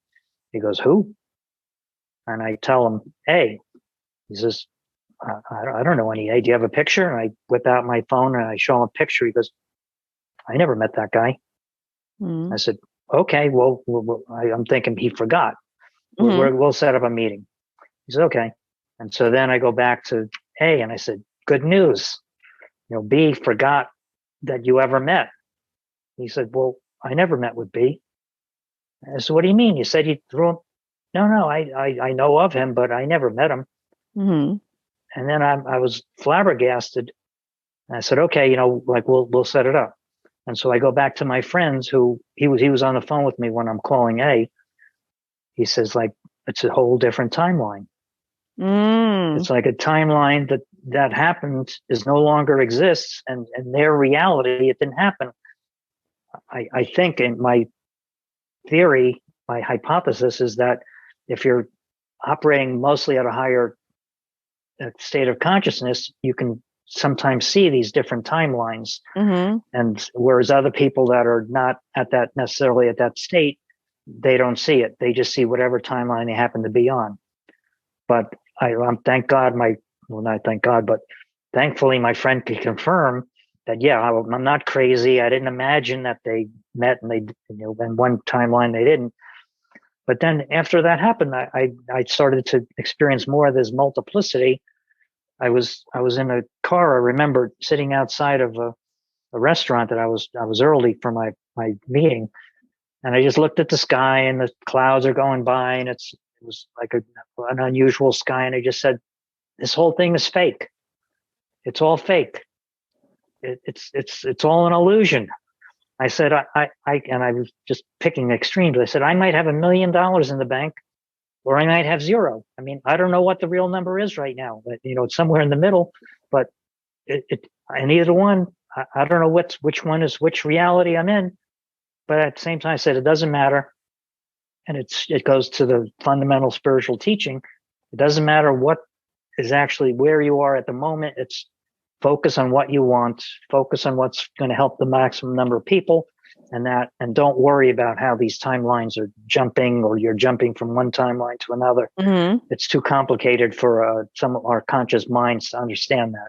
S3: He goes, who? And I tell him, hey, he says, I don't know any A. Do you have a picture? And I whip out my phone and I show him a picture. He goes, I never met that guy.
S2: Mm-hmm.
S3: I said, okay, well, I'm thinking he forgot.
S2: Mm-hmm.
S3: We'll set up a meeting. He said, okay. And so then I go back to A and I said, good news. B forgot that you ever met. He said, well, I never met with B. I said, what do you mean? You said you threw him. No, I know of him, but I never met him.
S2: Mm-hmm.
S3: And then I was flabbergasted. And I said, okay, like we'll set it up. And so I go back to my friends who he was on the phone with me when I'm calling A. He says, like, it's a whole different timeline.
S2: Mm.
S3: It's like a timeline that happened is no longer exists, and their reality, it didn't happen. I think in my theory, my hypothesis is that if you're operating mostly at a higher state of consciousness, you can sometimes see these different timelines.
S2: Mm-hmm.
S3: And whereas other people that are not at that necessarily at that state, they don't see it. They just see whatever timeline they happen to be on. But I'm thank God not thank God, but thankfully my friend could confirm that, yeah, I'm not crazy. I didn't imagine that they met and they, in one timeline they didn't. But then after that happened, I started to experience more of this multiplicity. I was in a car. I remember sitting outside of a restaurant that I was early for my meeting, and I just looked at the sky and the clouds are going by, and it was like an unusual sky, and I just said, "This whole thing is fake. It's all fake. It's all an illusion." I said, and I was just picking extremes. I said, I might have $1 million in the bank, or I might have zero. I mean, I don't know what the real number is right now, but it's somewhere in the middle. But and either one, I don't know which one is which reality I'm in. But at the same time, I said it doesn't matter, and it goes to the fundamental spiritual teaching. It doesn't matter what is actually where you are at the moment. It's focus on what you want, focus on what's going to help the maximum number of people, and don't worry about how these timelines are jumping, or you're jumping from one timeline to another.
S2: Mm-hmm.
S3: It's too complicated for some of our conscious minds to understand that.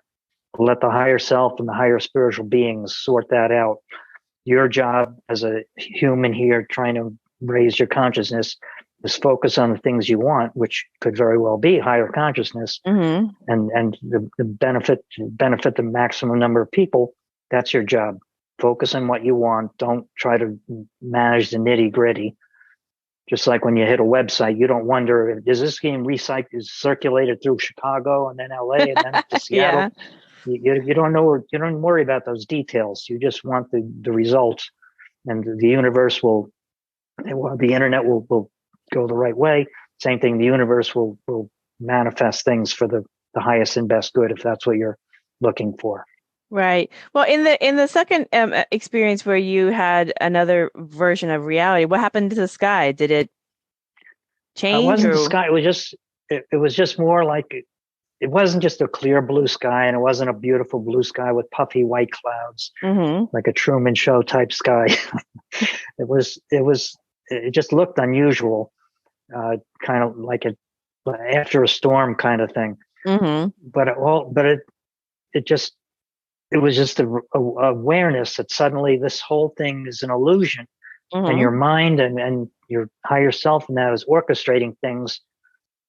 S3: Let the higher self and the higher spiritual beings sort that out. Your job as a human here trying to raise your consciousness is focus on the things you want, which could very well be higher consciousness,
S2: Mm-hmm.
S3: and the benefit the maximum number of people. That's your job. Focus on what you want. Don't try to manage the nitty gritty. Just like when you hit a website, you don't wonder, is this game circulated through Chicago and then LA and then to Seattle?
S2: Yeah.
S3: You don't know, you don't worry about those details. You just want the results, and the universe the internet will go the right way. Same thing, the universe will manifest things for the highest and best good, if that's what you're looking for.
S2: Right. Well, in the second experience where you had another version of reality, what happened to the sky? Did it change?
S3: It wasn't the sky. It was just more like it wasn't just a clear blue sky, and it wasn't a beautiful blue sky with puffy white clouds,
S2: Mm-hmm.
S3: like a Truman Show type sky. It just looked unusual, kind of like after a storm kind of thing.
S2: Mm-hmm.
S3: But it was just a awareness that suddenly this whole thing is an illusion,
S2: Mm-hmm.
S3: and your mind and your higher self and that is orchestrating things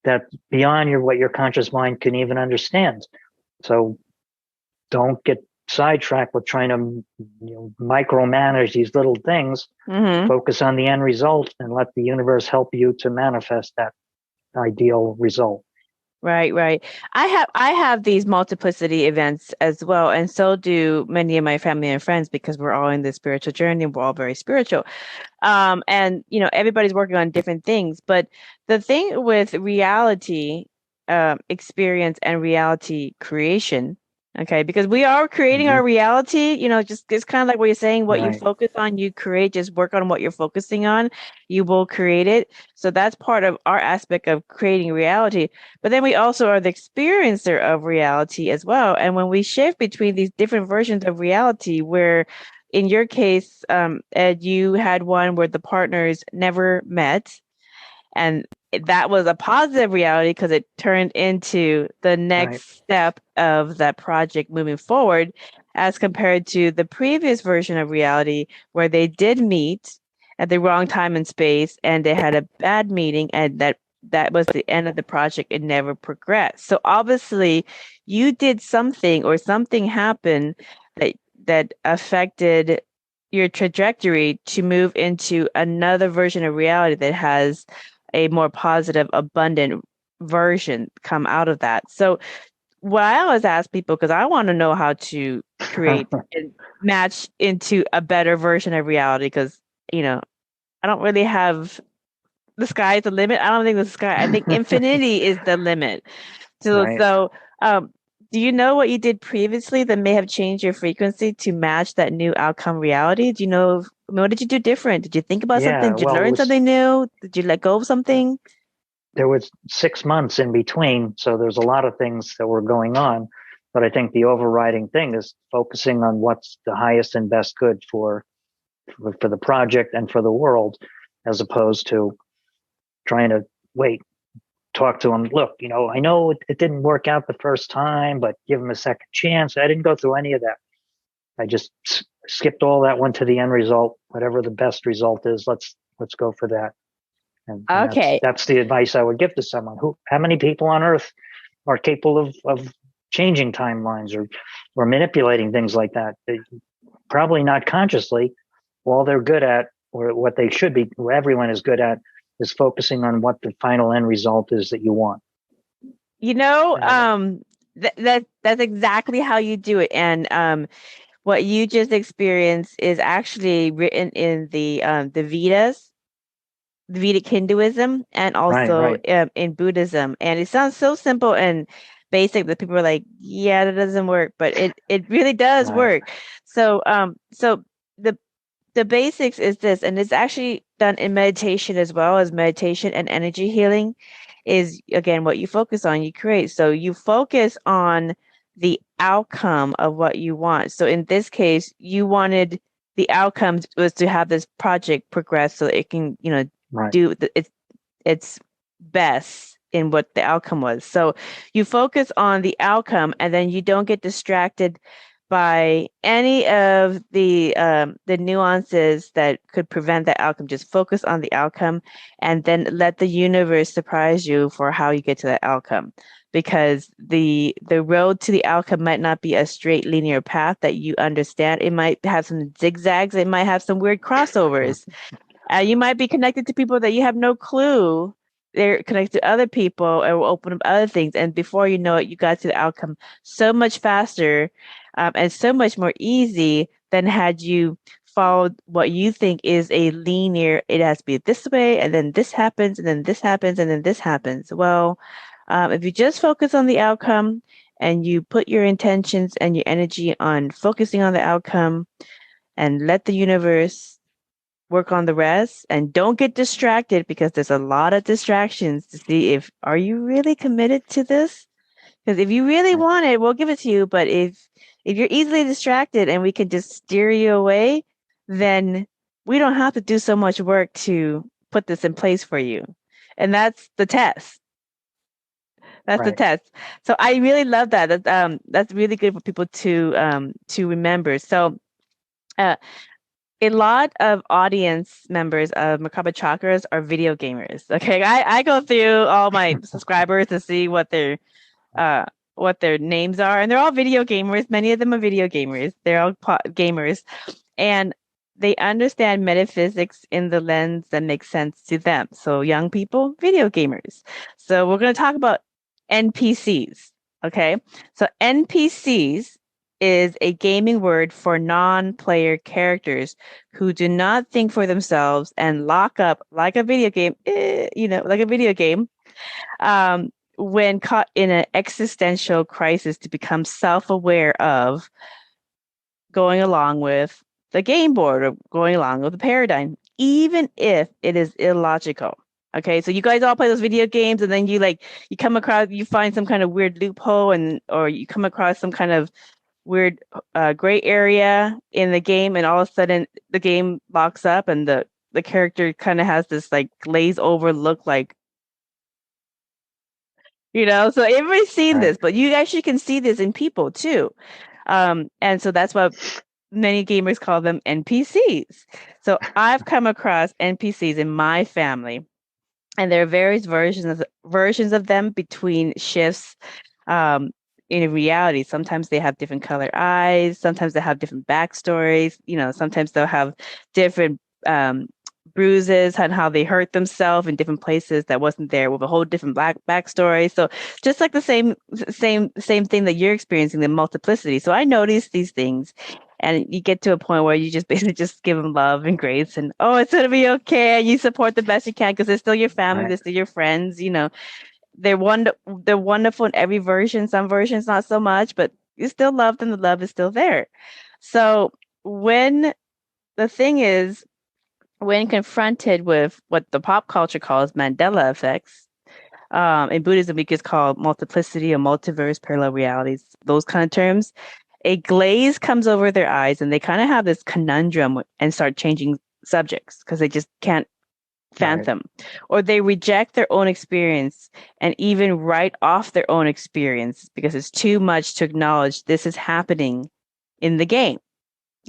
S3: that beyond what your conscious mind can even understand. So don't get sidetracked with trying to micromanage these little things.
S2: Mm-hmm.
S3: Focus on the end result and let the universe help you to manifest that ideal result.
S2: Right. I have these multiplicity events as well, and so do many of my family and friends, because we're all in this spiritual journey. We're all very spiritual, and everybody's working on different things. But the thing with reality experience and reality creation, okay, because we are creating
S3: Mm-hmm.
S2: our reality. Just it's kind of like what you're saying. What you
S3: Right.
S2: focus on, you create. Just work on what you're focusing on, you will create it. So that's part of our aspect of creating reality. But then we also are the experiencer of reality as well. And when we shift between these different versions of reality, where in your case, Ed, you had one where the partners never met, and that was a positive reality because it turned into the next step of that project moving forward, as compared to the previous version of reality where they did meet at the wrong time and space and they had a bad meeting, and that was the end of the project. It never progressed. So obviously you did something, or something happened that affected your trajectory to move into another version of reality that has a more positive, abundant version come out of that. So what I always ask people, because I want to know how to create and match into a better version of reality, because, I don't really have the sky is the limit. I don't think the sky, I think infinity is the limit. So,
S3: Right.
S2: so, um, do you know what you did previously that may have changed your frequency to match that new outcome reality? Do you know, what did you do different? Did you think about something?
S3: Yeah.
S2: Did you
S3: Well,
S2: learn something new? Did you let go of something?
S3: there was 6 months in between, so there's a lot of things that were going on. But I think the overriding thing is focusing on what's the highest and best good for the project and for the world, as opposed to trying to talk to them. Look, I know it didn't work out the first time, but give them a second chance. I didn't go through any of that. I just skipped all that, went to the end result. Whatever the best result is, let's go for that. And
S2: Okay.
S3: that's the advice I would give to someone. How many people on earth are capable of changing timelines or manipulating things like that? Probably not consciously. All they're good at, or what they should be, what everyone is good at, is focusing on what the final end result is that you want.
S2: That's exactly how you do it. And what you just experienced is actually written in the Vedas, the Vedic Hinduism, and also
S3: Right.
S2: in Buddhism. And it sounds so simple and basic that people are like, yeah, that doesn't work, but it really does
S3: Right.
S2: work. So the the basics is this, and it's actually done in meditation as well. As meditation and energy healing is, again, what you focus on, you create. So you focus on the outcome of what you want. So in this case, you wanted, the outcome was to have this project progress so it can,
S3: Right.
S2: do its best in what the outcome was. So you focus on the outcome, and then you don't get distracted by any of the nuances that could prevent that outcome. Just focus on the outcome, and then let the universe surprise you for how you get to that outcome. Because the road to the outcome might not be a straight linear path that you understand. It might have some zigzags. It might have some weird crossovers. You might be connected to people that you have no clue. They're connected to other people, or will open up other things. And before you know it, you got to the outcome so much faster, and so much more easy than had you followed what you think is a linear, it has to be this way, and then this happens, and then this happens, and then this happens. Well, if you just focus on the outcome and you put your intentions and your energy on focusing on the outcome, and let the universe work on the rest, and don't get distracted, because there's a lot of distractions to see if, are you really committed to this? Because if you really want it, we'll give it to you. But if you're easily distracted and we can just steer you away, then we don't have to do so much work to put this in place for you. And that's the test. That's the
S3: Right.
S2: test. So I really love that. That's really good for people to remember. So uh, a lot of audience members of Merkaba Chakras are video gamers. Okay, I go through all my subscribers to see uh, what their names are, and they're all video gamers. Many of them are video gamers. They're all gamers, and they understand metaphysics in the lens that makes sense to them. So young people, video gamers. So we're going to talk about NPCs. Okay, so NPCs is a gaming word for non-player characters who do not think for themselves and lock up like a video game, like a video game, when caught in an existential crisis, to become self-aware of going along with the game board, or going along with the paradigm, even if it is illogical. Okay, so you guys all play those video games, and then you come across, you find some kind of weird loophole, or you come across some kind of weird gray area in the game, and all of a sudden the game locks up, and the character kind of has this like glaze over look, like, So everybody's seen
S3: Right.
S2: this, but you actually can see this in people too. And so that's why many gamers call them NPCs. So I've come across NPCs in my family, and there are various versions of them between shifts um, in reality. Sometimes they have different color eyes. Sometimes they have different backstories. Sometimes they'll have different bruises and how they hurt themselves in different places that wasn't there with a whole different backstory. So just like the same thing that you're experiencing, the multiplicity. So I noticed these things. And you get to a point where you just basically just give them love and grace and, oh, it's going to be okay. And you support the best you can because they're still your family.
S3: Right.
S2: They're still your friends. They're wonderful in every version. Some versions, not so much, but you still love them. The love is still there. So when confronted with what the pop culture calls Mandela effects, in Buddhism, we just call multiplicity or multiverse, parallel realities, those kind of terms. A glaze comes over their eyes and they kind of have this conundrum and start changing subjects because they just can't fathom, or they reject their own experience and even write off their own experience because it's too much to acknowledge this is happening in the game.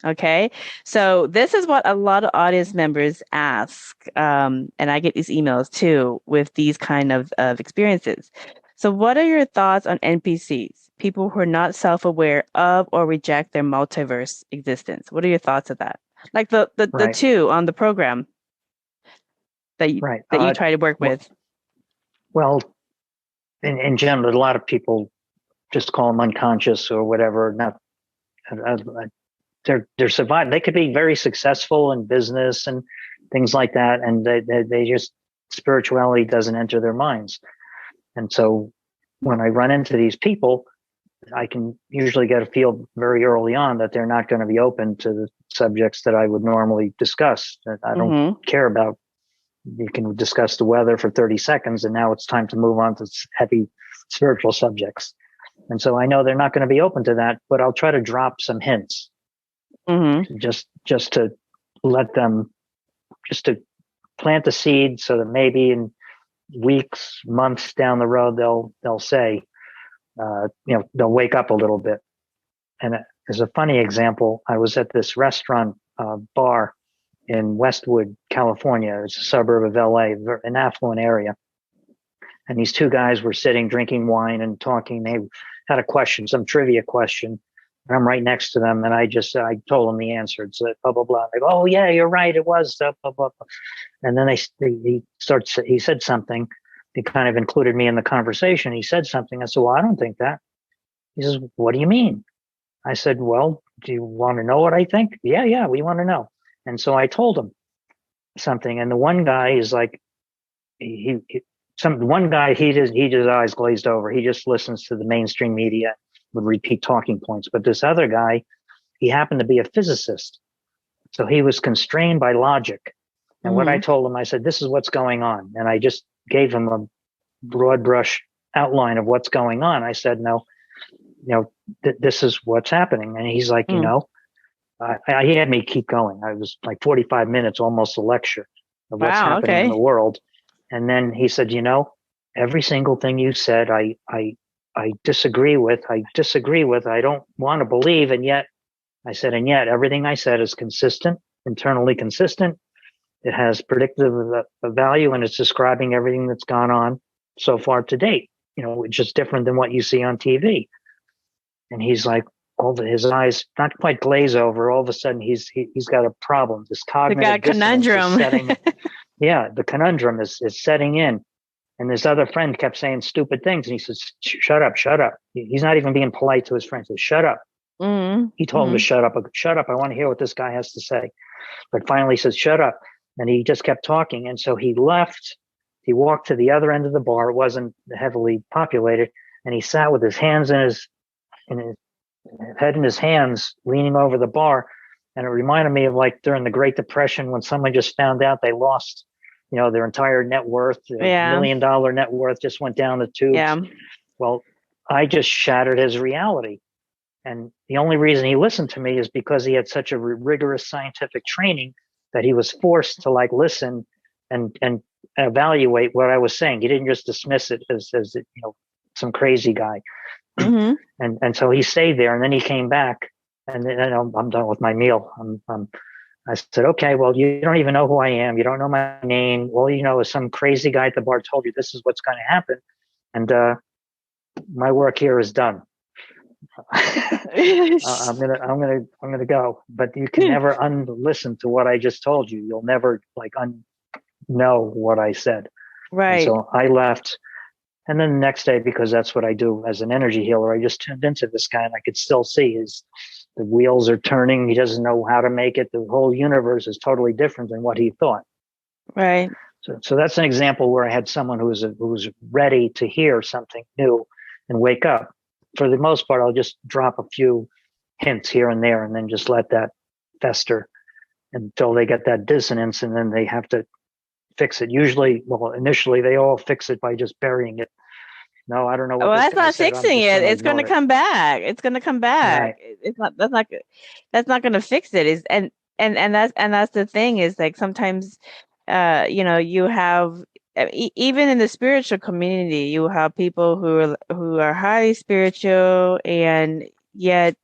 S2: Okay, so this is what a lot of audience members ask, and I get these emails too with these kind of experiences. So what are your thoughts on NPCs, people who are not self-aware of or reject their multiverse existence? What are your thoughts of that? Like the
S3: Right.
S2: two on the program that you
S3: Right.
S2: try to work with?
S3: Well, in general, a lot of people just call them unconscious or whatever. Not they're surviving. They could be very successful in business and things like that, and they just spirituality doesn't enter their minds. And so when I run into these people, I can usually get a feel very early on that they're not going to be open to the subjects that I would normally discuss. I don't care about. You can discuss the weather for 30 seconds, and now it's time to move on to heavy spiritual subjects. And so I know they're not going to be open to that, but I'll try to drop some hints, just to let them, just to plant the seed, so that maybe in weeks, months down the road, they'll say, they'll wake up a little bit. And as a funny example, I was at this restaurant bar in Westwood, California. It's a suburb of LA, an affluent area. And these two guys were sitting, drinking wine and talking. They had a question, some trivia question. And I'm right next to them. And I told them the answer. It's blah, blah, blah. They go, oh, yeah, you're right. It was blah, blah, blah. And then he said something. He kind of included me in the conversation. He said something. I said, well, I don't think that. He says, what do you mean? I said, well, do you want to know what I think? Yeah, we want to know. And so I told him something. And the one guy is like, one guy, he just eyes glazed over. He just listens to the mainstream media, would repeat talking points. But this other guy, he happened to be a physicist. So he was constrained by logic. And what I told him, I said, this is what's going on. And I just gave him a broad brush outline of what's going on. I said, no, this is what's happening. And he's like, he had me keep going. I was like 45 minutes, almost a lecture of what's happening in the world. And then he said, every single thing you said, I disagree with. I don't want to believe. And yet everything I said is consistent, internally consistent. It has predictive value, and it's describing everything that's gone on so far to date. It's just different than what you see on TV. And he's like, his eyes not quite glaze over. All of a sudden, he's got a problem. This cognitive
S2: conundrum.
S3: The conundrum is setting in. And this other friend kept saying stupid things, and he says, "Shut up, shut up." He's not even being polite to his friend. He says, "Shut up." He told him to shut up. Shut up! I want to hear what this guy has to say. But finally, he says, "Shut up," and he just kept talking. And so he left. He walked to the other end of the bar. It wasn't heavily populated, and he sat with his hands in his head in his hands, leaning over the bar. And it reminded me of like during the Great Depression when someone just found out they lost, their entire net worth, $1 million net worth just went down the tubes.
S2: Yeah.
S3: Well, I just shattered his reality. And the only reason he listened to me is because he had such a rigorous scientific training that he was forced to like listen and evaluate what I was saying. He didn't just dismiss it as some crazy guy.
S2: Mm-hmm.
S3: And so he stayed there, and then he came back, and then I'm done with my meal. I said, okay, well, you don't even know who I am. You don't know my name. All you know is some crazy guy at the bar told you this is what's going to happen. And my work here is done. I'm gonna go. But you can never listen to what I just told you. You'll never know what I said.
S2: Right.
S3: And so I left. And then the next day, because that's what I do as an energy healer, I just tuned into this guy, and I could still see the wheels are turning. He doesn't know how to make it. The whole universe is totally different than what he thought.
S2: Right.
S3: So that's an example where I had someone who was ready to hear something new and wake up. For the most part, I'll just drop a few hints here and there, and then just let that fester until they get that dissonance, and then they have to fix it. Usually, initially they all fix it by just burying it. No, I don't know what.
S2: Well,
S3: this
S2: that's not
S3: said.
S2: fixing it. It's going to come back. It's going to come back.
S3: Right.
S2: It's not. That's not going to fix it. And that's the thing is like sometimes, you have even in the spiritual community, you have people who are highly spiritual, and yet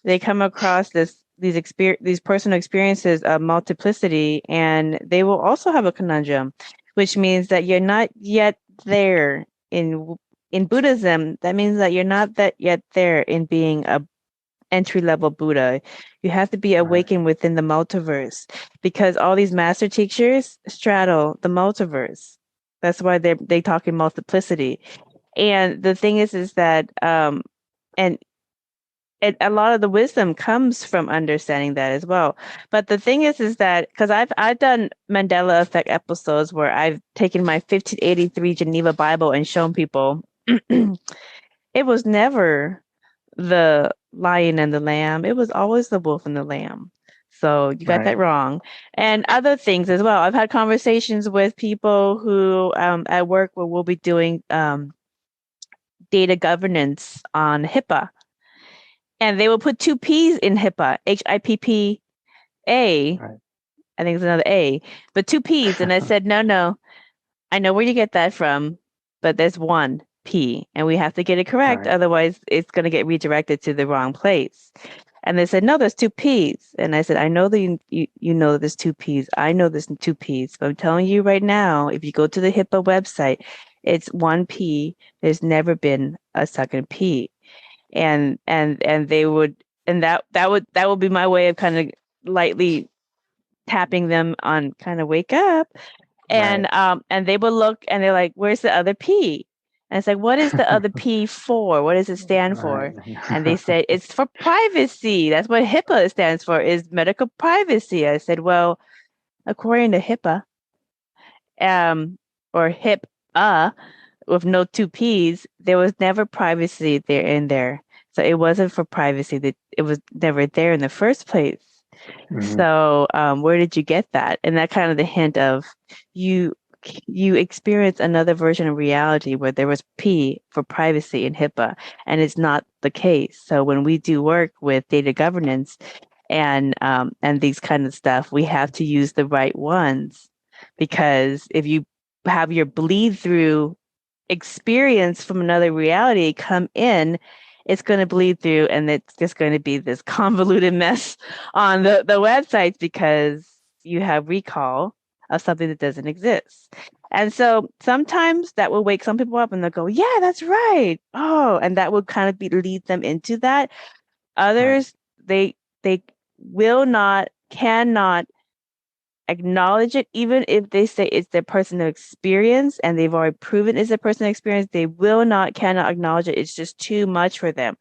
S2: they come across these personal experiences of multiplicity, and they will also have a conundrum, which means that you're not yet there in Buddhism. That means that you're not yet there in being a entry-level Buddha. You have to be awakened within the multiverse, because all these master teachers straddle the multiverse. That's why they talk in multiplicity. And the thing is that and a lot of the wisdom comes from understanding that as well. But the thing is that because I've done Mandela Effect episodes where I've taken my 1583 Geneva Bible and shown people it was never the lion and the lamb. It was always the wolf and the lamb. So you got that wrong. And other things as well. I've had conversations with people who at work where we'll be doing data governance on HIPAA. And they will put 2 P's in HIPAA, HIPPA. Right. I think it's another A, but 2 P's. And I said, no, I know where you get that from, but there's 1 P, and we have to get it correct. Right. Otherwise, it's going to get redirected to the wrong place. And they said, no, there's 2 P's. And I said, I know that you know there's 2 P's. I know there's 2 P's, but I'm telling you right now, if you go to the HIPAA website, it's 1 P. There's never been a second P. And they would, and that would be my way of kind of lightly tapping them on kind of wake up. And and they would look and they're like, where's the other P? And it's like, what is the other P for? What does it stand for? And they said, it's for privacy. That's what HIPAA stands for, is medical privacy. I said, well, according to HIPAA, or HIPAA, with no 2 P's, there was never privacy there in there. So it wasn't for privacy. That it was never there in the first place. Mm-hmm. So where did you get that? And that kind of the hint of you experience another version of reality where there was P for privacy in HIPAA, and it's not the case. So when we do work with data governance and these kind of stuff, we have to use the right ones, because if you have your bleed through experience from another reality come in, it's going to bleed through, and it's just going to be this convoluted mess on the websites, because you have recall of something that doesn't exist. And so sometimes that will wake some people up and they'll go, yeah, that's right. Oh, and that will kind of lead them into that. Others, they will not, cannot acknowledge it, even if they say it's their personal experience and they've already proven it's their personal experience. They will not, cannot acknowledge it. It's just too much for them.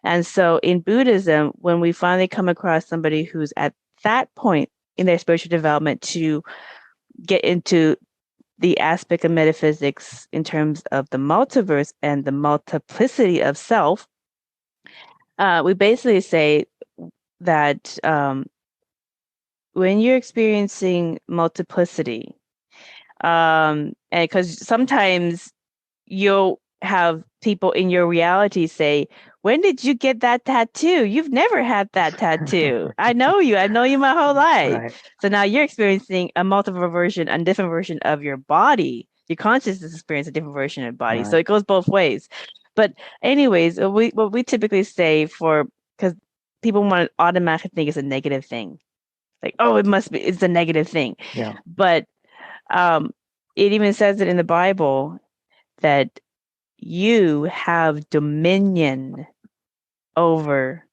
S2: And so in Buddhism, when we finally come across somebody who's at that point in their spiritual development to get into the aspect of metaphysics in terms of the multiverse and the multiplicity of self, we basically say that when you're experiencing multiplicity, and because sometimes you'll have people in your reality say, when did you get that tattoo? You've never had that tattoo. I know you my whole life. Right. So now you're experiencing a multiple version, a different version of your body. Your consciousness experience a different version of body. Right. So it goes both ways. But anyways, what we typically say because people want to automatically think it's a negative thing. Like, oh, it's a negative thing.
S3: Yeah.
S2: But it even says it in the Bible that you have dominion over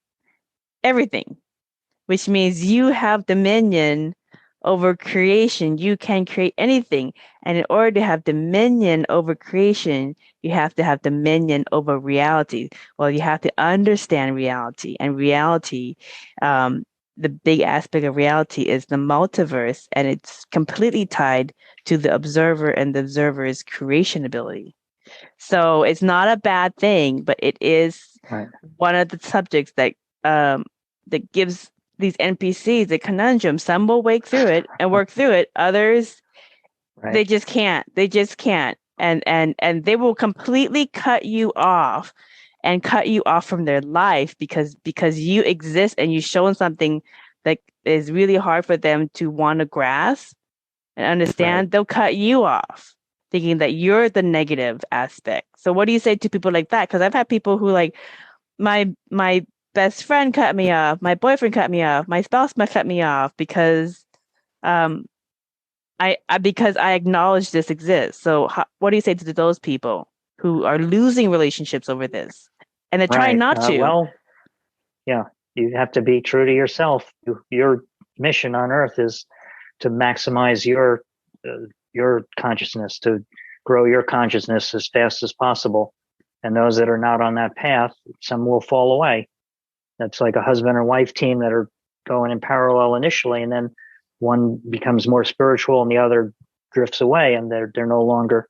S2: everything, which means you have dominion over creation. You can create anything. And in order to have dominion over creation, you have to have dominion over reality. Well, you have to understand reality. And reality, the big aspect of reality is the multiverse, and it's completely tied to the observer and the observer's creation ability. So it's not a bad thing, but it is
S3: Right.
S2: one of the subjects that gives these NPCs a conundrum. Some will wake through it and work through it. Others,
S3: Right.
S2: they just can't. They just can't. And they will completely cut you off from their life because you exist and you show them something that is really hard for them to want to grasp and understand.
S3: Right.
S2: They'll cut you off thinking that you're the negative aspect. So what do you say to people like that? Because I've had people who like my best friend cut me off, my boyfriend cut me off, my spouse might cut me off because I because I acknowledge this exists. So what do you say to those people who are losing relationships over this and they're trying
S3: Right.
S2: not to?
S3: Well, yeah, you have to be true to yourself. Your mission on Earth is to maximize your consciousness, to grow your consciousness as fast as possible. And those that are not on that path, some will fall away. That's like a husband and wife team that are going in parallel initially, and then one becomes more spiritual and the other drifts away, and they're no longer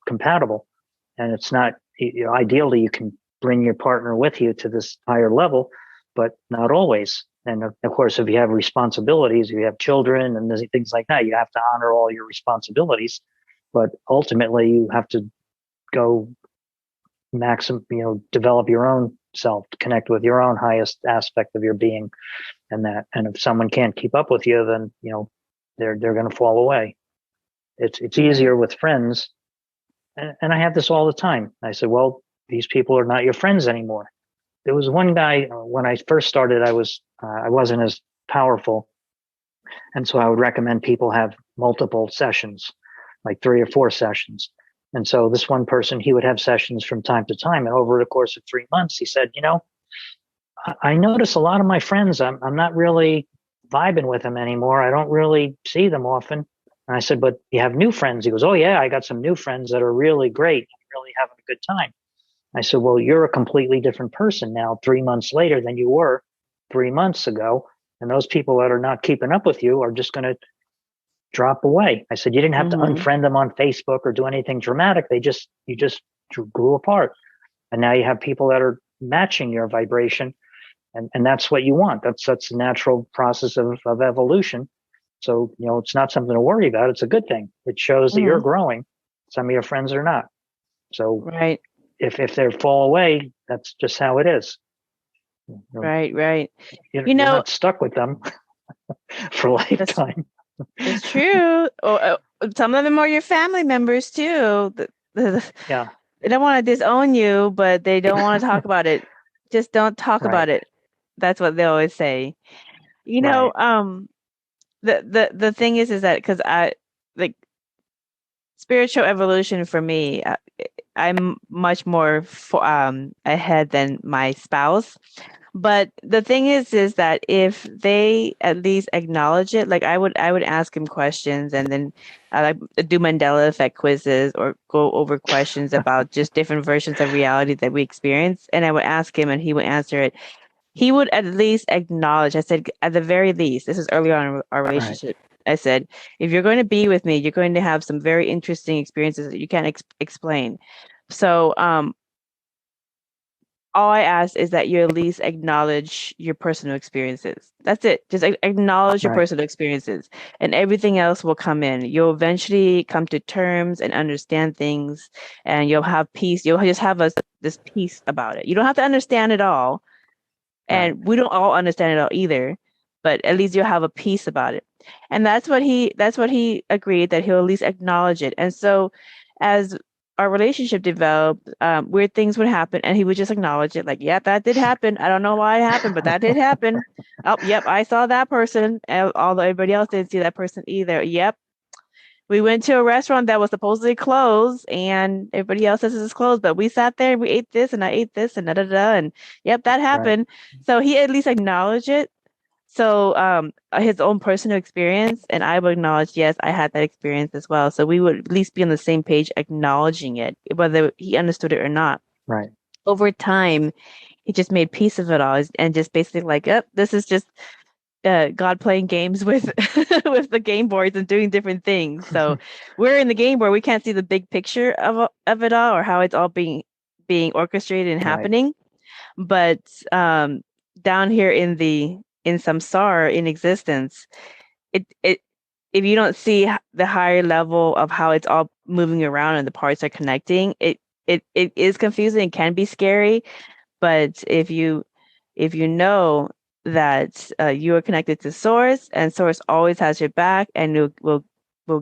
S3: compatible. And it's not, ideally you can bring your partner with you to this higher level, but not always. And of course, if you have responsibilities, if you have children and things like that, you have to honor all your responsibilities. But ultimately, you have to go develop your own self, to connect with your own highest aspect of your being, and that. And if someone can't keep up with you, then they're going to fall away. It's easier with friends, and I have this all the time. I said, well, these people are not your friends anymore. There was one guy when I first started, I wasn't as powerful, and so I would recommend people have multiple sessions, like 3 or 4 sessions. And so this one person, he would have sessions from time to time. And over the course of 3 months, he said, I notice a lot of my friends, I'm not really vibing with them anymore. I don't really see them often. And I said, but you have new friends? He goes, oh yeah, I got some new friends that are really great. I'm really having a good time. I said, well, you're a completely different person now 3 months later than you were 3 months ago. And those people that are not keeping up with you are just going to drop away. I said, you didn't have to unfriend them on Facebook or do anything dramatic. You just grew apart. And now you have people that are matching your vibration. And that's what you want. That's the natural process of evolution. So, it's not something to worry about. It's a good thing. It shows that you're growing. Some of your friends are not. So
S2: right.
S3: If they fall away, that's just how it is.
S2: Right.
S3: You're not stuck with them for a lifetime.
S2: It's true. Some of them are your family members too.
S3: Yeah.
S2: They don't want to disown you, but they don't want to talk about it. Just don't talk about it. That's what they always say. The thing is that because I like spiritual evolution for me, I'm much more ahead than my spouse. But the thing is that if they at least acknowledge it, like I would ask him questions and then do Mandela effect quizzes or go over questions about just different versions of reality that we experience. And I would ask him and he would answer it. He would at least acknowledge, I said, at the very least, this is early on in our relationship. Right. I said, if you're going to be with me, you're going to have some very interesting experiences that you can't explain. So, all I ask is that you at least acknowledge your personal experiences. That's it. Just acknowledge your personal experiences and everything else will come in. You'll eventually come to terms and understand things and you'll have peace. You'll just have this peace about it. You don't have to understand it all. And we don't all understand it all either, but at least you'll have a peace about it. And that's what he agreed, that he'll at least acknowledge it. And so as our relationship developed, weird things would happen, and he would just acknowledge it, like, "Yeah, that did happen. I don't know why it happened, but that did happen. Oh, yep, I saw that person, and although everybody else didn't see that person either. Yep, we went to a restaurant that was supposedly closed, and everybody else says it's closed, but we sat there and we ate this, and I ate this, and da da da, and yep, that
S3: Right.
S2: happened." So he at least acknowledged it. So his own personal experience, and I would acknowledge, yes, I had that experience as well. So we would at least be on the same page acknowledging it, whether he understood it or not.
S3: Right.
S2: Over time, he just made peace of it all and just basically like, oh, this is just God playing games with with the game boards and doing different things. So we're in the game where we can't see the big picture of it all, or how it's all being orchestrated and
S3: Right.
S2: happening. But down here in samsara, in existence, it if you don't see the higher level of how it's all moving around and the parts are connecting, it is confusing and can be scary. But if you know that you are connected to source, and source always has your back, and it will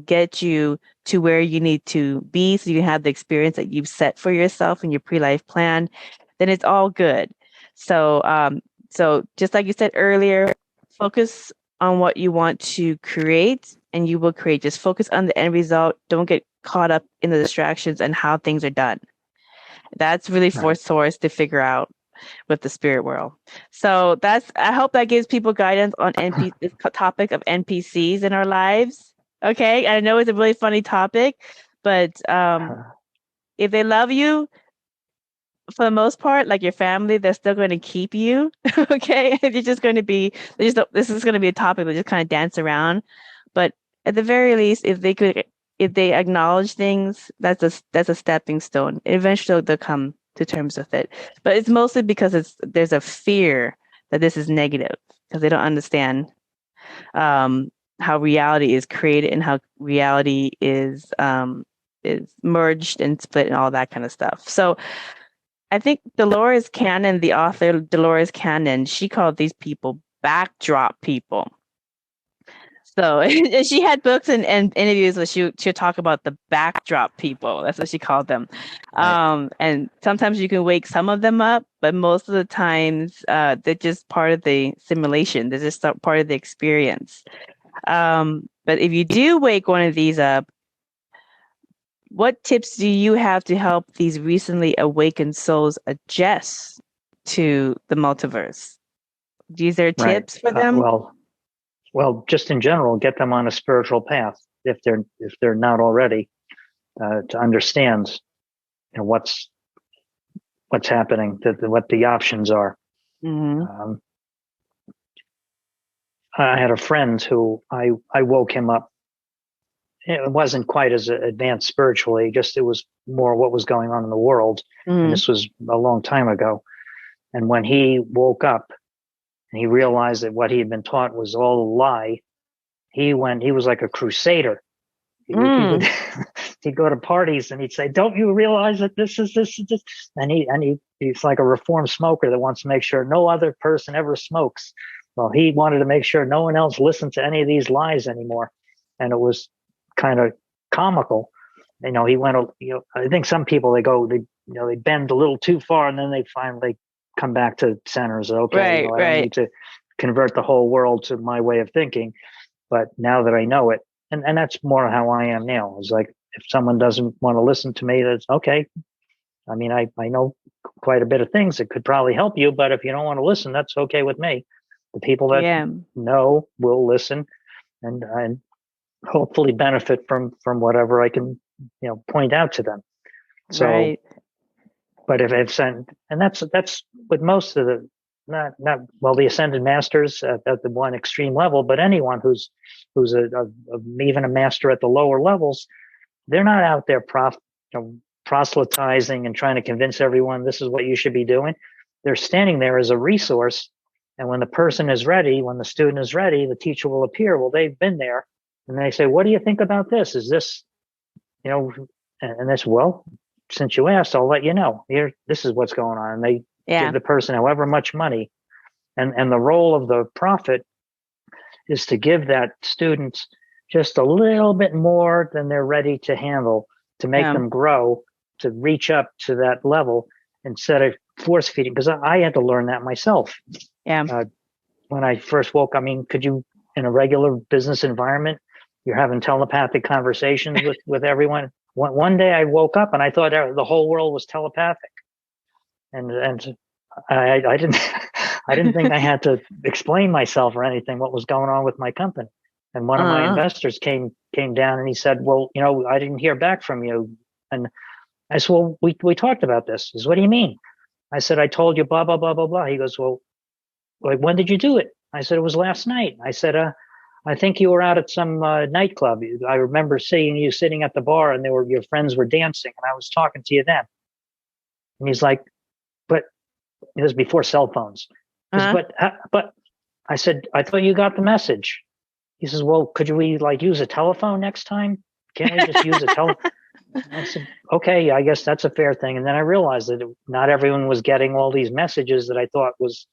S2: get you to where you need to be, so you can have the experience that you've set for yourself in your pre-life plan, then it's all good. So so just like you said earlier, focus on what you want to create, and you will create. Just focus on the end result. Don't get caught up in the distractions and how things are done. That's really for
S3: Right.
S2: source to figure out with the spirit world. So I hope that gives people guidance on this topic of NPCs in our lives. Okay, I know it's a really funny topic, but if they love you, for the most part, like your family, they're still going to keep you. Okay, you're just going to be. This is going to be a topic that just kind of dance around. But at the very least, if they acknowledge things, that's a stepping stone. Eventually, they'll come to terms with it. But it's mostly because there's a fear that this is negative, because they don't understand how reality is created and how reality is merged and split and all that kind of stuff. So I think Dolores Cannon, the author Dolores Cannon, she called these people backdrop people. So she had books and interviews where she'll talk about the backdrop people. That's what she called them.
S3: Right.
S2: And sometimes you can wake some of them up, but most of the times they're just part of the simulation. They're just part of the experience. But if you do wake one of these up, what tips do you have to help these recently awakened souls adjust to the multiverse? Is there
S3: Right.
S2: tips for them?
S3: Well, just in general, get them on a spiritual path if they're not already, to understand, what's happening, what the options are.
S2: Mm-hmm.
S3: I had a friend who I woke him up. It wasn't quite as advanced spiritually, just it was more what was going on in the world.
S2: Mm-hmm.
S3: And this was a long time ago. And when he woke up and he realized that what he had been taught was all a lie, he was like a crusader. He'd go to parties and he'd say, "Don't you realize that this is this?" And he's like a reformed smoker that wants to make sure no other person ever smokes. Well, he wanted to make sure no one else listened to any of these lies anymore. And it was kind of comical. He went, I think some people, they bend a little too far and then they finally come back to center and say, okay, I don't need to convert the whole world to my way of thinking. But now that I know it, and that's more how I am now. It's like, if someone doesn't want to listen to me, that's okay. I mean, I know quite a bit of things that could probably help you, but if you don't want to listen, that's okay with me. The people that know will listen and hopefully benefit from whatever I can, point out to them. So, but if and that's with most of the, the ascended masters at the one extreme level, but anyone who's even a master at the lower levels, they're not out there proselytizing and trying to convince everyone this is what you should be doing. They're standing there as a resource. And when the person is ready, when the student is ready, the teacher will appear. Well, they've been there. And they say, what do you think about this? Is this, and that's, well, since you asked, I'll let you know. Here, this is what's going on. And they give the person however much money. And the role of the prophet is to give that student just a little bit more than they're ready to handle, to make them grow to reach up to that level instead of force feeding, because I had to learn that myself.
S2: Yeah.
S3: When I first woke, I mean, could you, in a regular business environment, you're having telepathic conversations with everyone. One day I woke up and I thought the whole world was telepathic, and I didn't I didn't think I had to explain myself or anything, what was going on with my company. And one of my investors came down and he said, well, you know, I didn't hear back from you. And I said, well, we talked about this. He says, what do you mean? I said, I told you blah, blah, blah, blah, blah. He goes, well, like, when did you do it? I said, it was last night. I said, I think you were out at some nightclub. I remember seeing you sitting at the bar and your friends were dancing and I was talking to you then. And he's like, but it was before cell phones. But I said, I thought you got the message. He says, well, could we like use a telephone next time? Can't we just use a telephone? I said, okay, I guess that's a fair thing. And then I realized that not everyone was getting all these messages that I thought was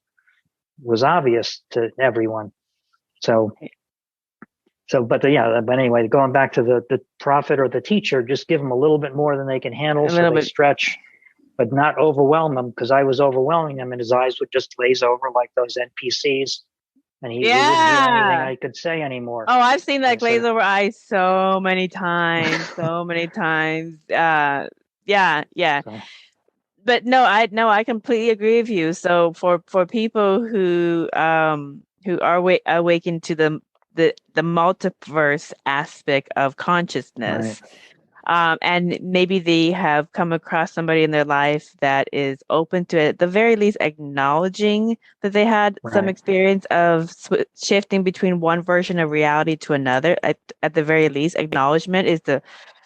S3: obvious to everyone. But anyway, going back to the prophet or the teacher, just give them a little bit more than they can handle so they stretch, but not overwhelm them, because I was overwhelming them and his eyes would just glaze over like those NPCs. And he wouldn't hear anything I could say anymore.
S2: Oh, I've seen that glaze over eyes so many times, Yeah. So. But no, I completely agree with you. So for people who are awakened to the multiverse aspect of consciousness, and maybe they have come across somebody in their life that is open to it, at the very least acknowledging that they had some experience of shifting between one version of reality to another. At the very least, acknowledgement is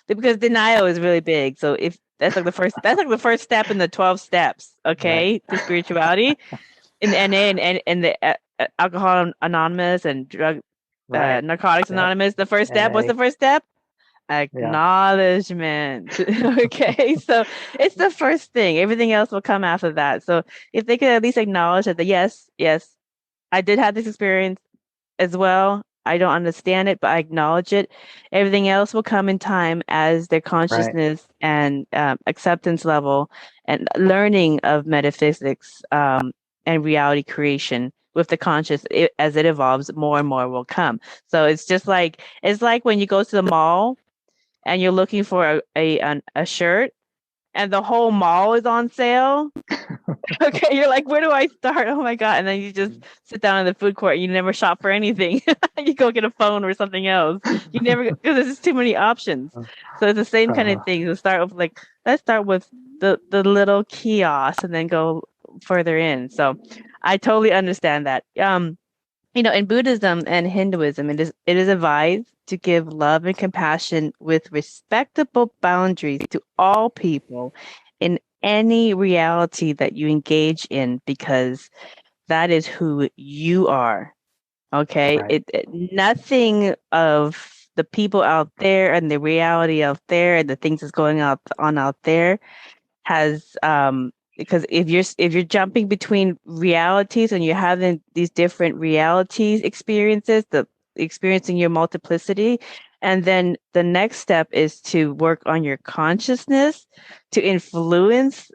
S2: because denial is really big. So if that's like the first step in the 12 steps, okay, to spirituality, in the NA and the Alcohol Anonymous and drug Narcotics Anonymous. The first step. What's the first step? Acknowledgement. Okay, so it's the first thing. Everything else will come after that. So if they could at least acknowledge that, yes, I did have this experience as well. I don't understand it, but I acknowledge it. Everything else will come in time as their consciousness and acceptance level and learning of metaphysics and reality creation with the conscious, as it evolves, more and more will come. So it's like when you go to the mall and you're looking for a shirt and the whole mall is on sale. Okay, you're like, where do I start? Oh my God. And then you just sit down in the food court. You never shop for anything. You go get a phone or something else. You never, because there's just too many options. So it's the same kind of thing. Let's start with the little kiosk and then go further in. So I totally understand that. In Buddhism and Hinduism, it is advised to give love and compassion with respectable boundaries to all people in any reality that you engage in, because that is who you are. Okay. Nothing of the people out there and the reality out there and the things that's going on out there has because if you're jumping between realities and you're having these different realities experiences, the experiencing your multiplicity, and then the next step is to work on your consciousness to influence,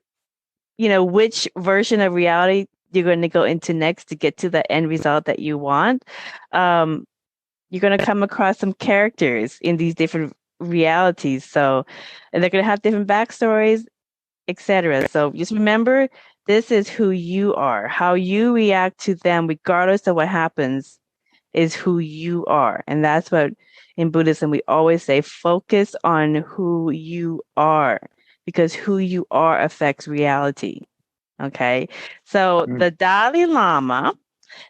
S2: which version of reality you're going to go into next to get to the end result that you want. You're going to come across some characters in these different realities. So, and they're going to have different backstories, etc. So just remember, this is who you are. How you react to them, regardless of what happens, is who you are. And that's what in Buddhism we always say, focus on who you are, because who you are affects reality. Okay. So the Dalai Lama,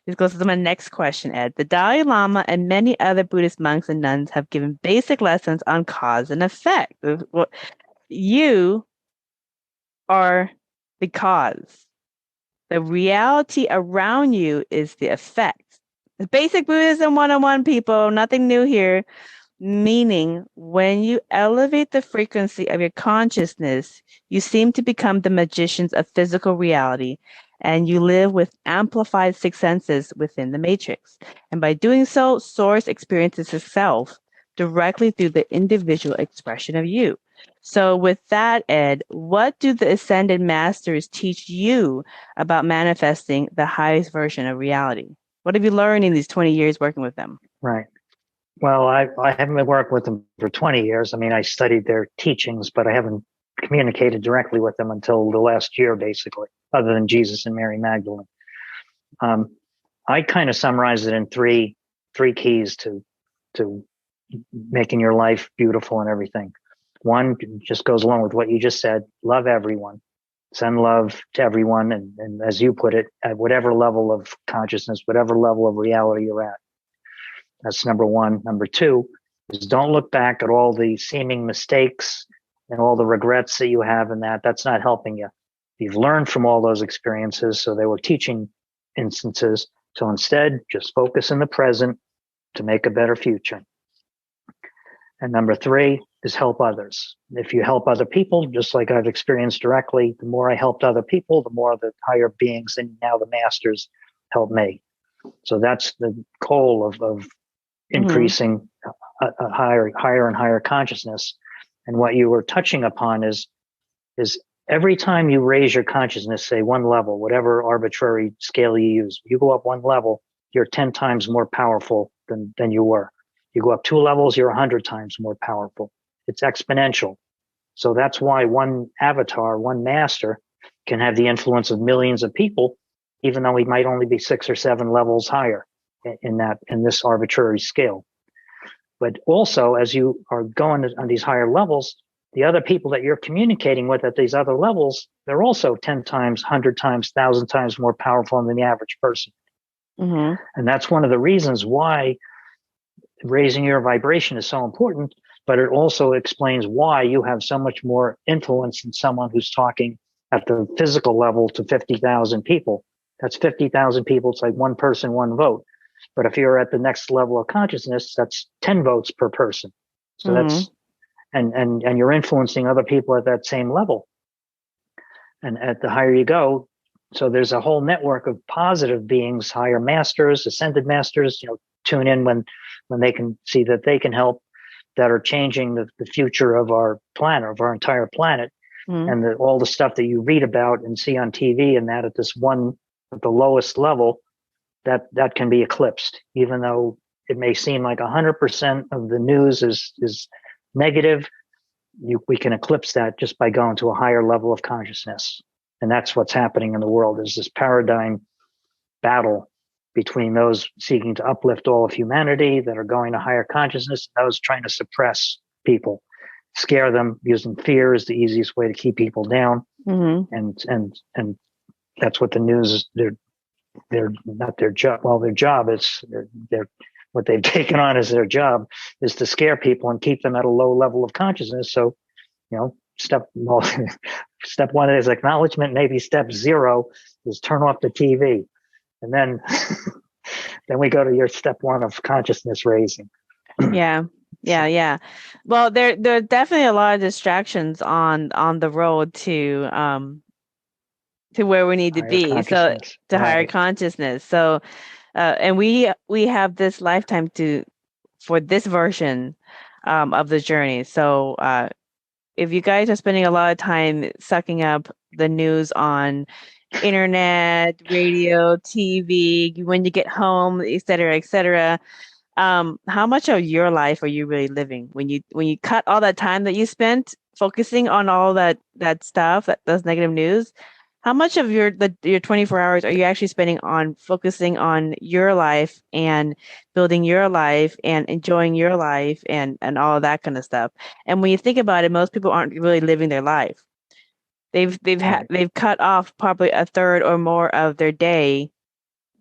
S2: this goes to my next question, Ed. The Dalai Lama and many other Buddhist monks and nuns have given basic lessons on cause and effect. You are the cause. The reality around you is the effect. Basic Buddhism 101, people, nothing new here. Meaning, when you elevate the frequency of your consciousness, you seem to become the magicians of physical reality, and you live with amplified six senses within the matrix. And by doing so, Source experiences itself directly through the individual expression of you. So with that, Ed, what do the Ascended Masters teach you about manifesting the highest version of reality? What have you learned in these 20 years working with them?
S3: Right. Well, I haven't been working with them for 20 years. I mean, I studied their teachings, but I haven't communicated directly with them until the last year, basically, other than Jesus and Mary Magdalene. I kind of summarize it in three keys to making your life beautiful and everything. One just goes along with what you just said. Love everyone. Send love to everyone. And as you put it, at whatever level of consciousness, whatever level of reality you're at. That's number one. Number two is don't look back at all the seeming mistakes and all the regrets that you have in that. That's not helping you. You've learned from all those experiences. So they were teaching instances. So instead, just focus in the present to make a better future. And number three is help others. If you help other people, just like I've experienced directly, the more I helped other people, the more the higher beings and now the masters help me. So that's the goal of increasing a higher and higher consciousness. And what you were touching upon is every time you raise your consciousness, say one level, whatever arbitrary scale you use, you go up one level, you're 10 times more powerful than you were. You go up 2 levels, you're 100 times more powerful. It's exponential. So that's why one avatar, one master can have the influence of millions of people, even though he might only be 6 or 7 levels higher in this arbitrary scale. But also, as you are going on these higher levels, the other people that you're communicating with at these other levels, they're also 10 times, 100 times, 1,000 times more powerful than the average person. And that's one of the reasons why raising your vibration is so important, but it also explains why you have so much more influence than someone who's talking at the physical level to 50,000 people. That's 50,000 people. It's like one person, one vote. But if you're at the next level of consciousness, that's 10 votes per person. So that's, and you're influencing other people at that same level. And at the higher you go, so there's a whole network of positive beings, higher masters, ascended masters, tune in when they can see that they can help, that are changing the future of our planet, of our entire planet. And all the stuff that you read about and see on TV and that at the lowest level, that can be eclipsed, even though it may seem like 100% of the news is negative. We can eclipse that just by going to a higher level of consciousness. And that's what's happening in the world, is this paradigm battle between those seeking to uplift all of humanity that are going to higher consciousness, and those trying to suppress people, scare them. Using fear is the easiest way to keep people down. And that's what the news is. They're not their job. Well, their job is they're what they've taken on as their job is to scare people and keep them at a low level of consciousness. So, step one is acknowledgement. Maybe step 0 is turn off the TV. And then we go to your step 1 of consciousness raising.
S2: Yeah. Well, there are definitely a lot of distractions on the road to where we need to be. So to higher consciousness. So and we have this lifetime for this version of the journey. So if you guys are spending a lot of time sucking up the news on internet, radio, TV, when you get home, et cetera, how much of your life are you really living when you cut all that time that you spent focusing on all that stuff, those negative news? How much of your 24 hours are you actually spending on focusing on your life and building your life and enjoying your life and all of that kind of stuff? And when you think about it, most people aren't really living their life. They've cut off probably a third or more of their day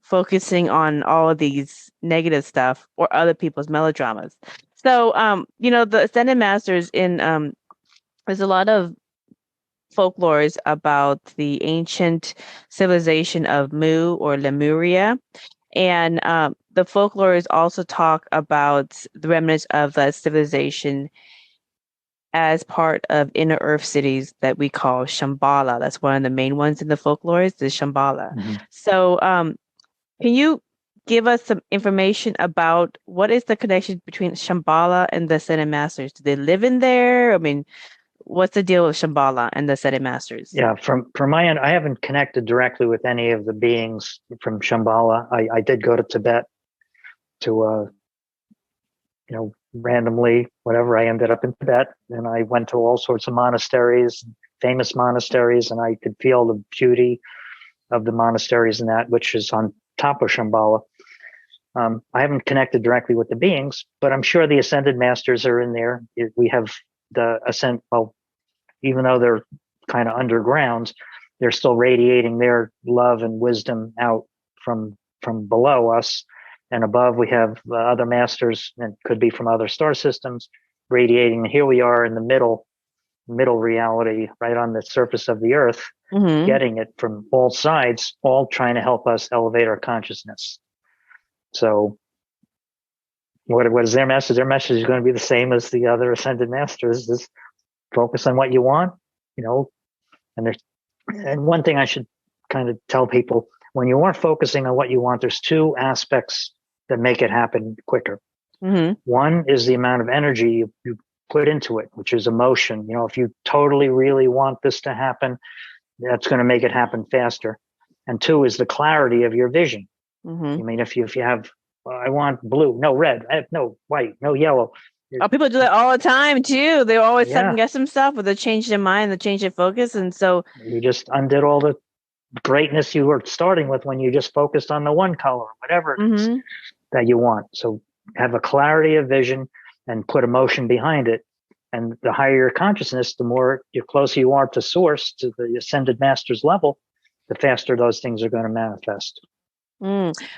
S2: focusing on all of these negative stuff or other people's melodramas. So, the Ascended Masters there's a lot of folklores about the ancient civilization of Mu or Lemuria. And the folklores also talk about the remnants of that civilization as part of inner earth cities that we call Shambhala. That's one of the main ones in the folklores, the Shambhala. So can you give us some information about what is the connection between Shambhala and the Ascended Masters? Do they live in there? I mean, what's the deal with Shambhala and the Ascended Masters?
S3: Yeah, from my end, I haven't connected directly with any of the beings from Shambhala. I did go to Tibet to randomly, whatever. I ended up in Tibet, and I went to all sorts of monasteries, famous monasteries, and I could feel the beauty of the monasteries and that, which is on top of Shambhala. I haven't connected directly with the beings, but I'm sure the Ascended Masters are in there. We have the Ascent. Well, even though they're kind of underground, they're still radiating their love and wisdom out from below us. And above, we have other masters, and could be from other star systems, radiating. And here we are in the middle reality, right on the surface of the earth, getting it from all sides, all trying to help us elevate our consciousness. So what is their message? Their message is going to be the same as the other Ascended Masters, is focus on what you want, and one thing I should kind of tell people, when you are focusing on what you want, there's two aspects that make it happen quicker. One is the amount of energy you put into it, which is emotion. If you totally really want this to happen, that's going to make it happen faster. And two is the clarity of your vision. I mean, if you have, I want blue, no red, no white, no yellow.
S2: Oh, people do that all the time too. They always second guess themselves, or they change their mind, they change their focus, and so
S3: you just undid all the greatness you were starting with when you just focused on the one color, whatever it is that you want. So have a clarity of vision and put emotion behind it. And the higher your consciousness, the more the closer you are to source, to the Ascended Masters level, the faster those things are going to manifest.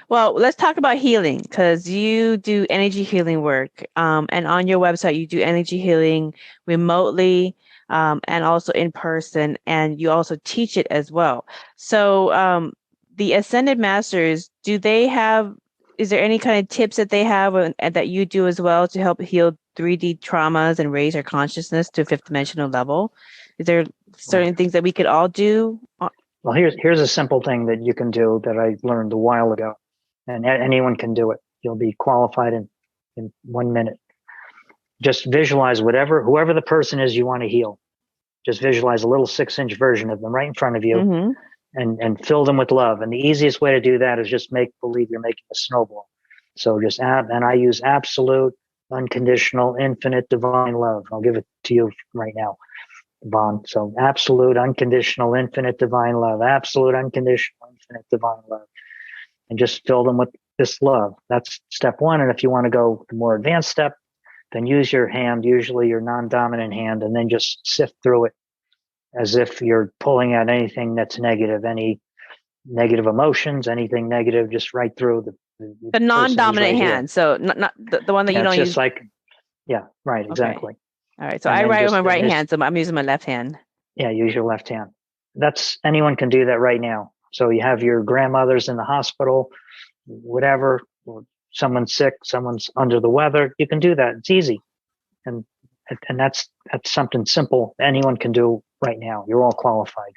S2: Well, let's talk about healing, because you do energy healing work. And on your website, you do energy healing remotely and also in person. And you also teach it as well. So the Ascended Masters, is there any kind of tips that they have and that you do as well to help heal 3D traumas and raise our consciousness to a fifth dimensional level? Is there certain things that we could all do?
S3: Well, here's a simple thing that you can do that I learned a while ago, and anyone can do it. You'll be qualified in 1 minute. Just visualize whoever the person is you want to heal. Just visualize a little 6-inch version of them right in front of you, and fill them with love. And the easiest way to do that is just make believe you're making a snowball. So and I use absolute, unconditional, infinite, divine love. I'll give it to you right now, Vaughn. So absolute, unconditional, infinite, divine love. Absolute, unconditional, infinite, divine love. And just fill them with this love. That's step one. And if you want to go the more advanced step, then use your hand, usually your non-dominant hand, and then just sift through it as if you're pulling out anything that's negative, any negative emotions, anything negative, just right through
S2: the non-dominant hand. So not the one that you don't use.
S3: Right, exactly.
S2: All right. So I write with my right hand, so I'm using my left hand.
S3: Yeah, use your left hand. Anyone can do that right now. So you have your grandmother's in the hospital, whatever, or someone's sick, someone's under the weather. You can do that. It's easy. And that's something simple anyone can do right now. You're all qualified.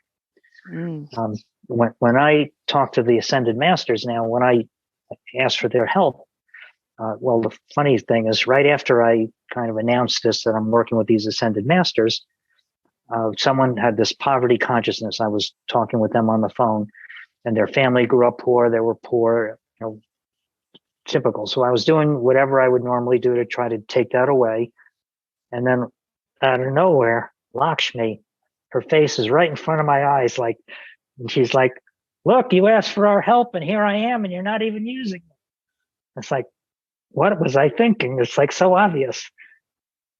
S3: When I talk to the Ascended Masters now, when I ask for their help, well, the funny thing is, right after I kind of announced this, that I'm working with these Ascended Masters, someone had this poverty consciousness. I was talking with them on the phone, and their family grew up poor. They were poor, typical. So I was doing whatever I would normally do to try to take that away. And then out of nowhere, Lakshmi, her face is right in front of my eyes. And she's like, look, you asked for our help, and here I am, and you're not even using it. It's like, what was I thinking? It's like so obvious.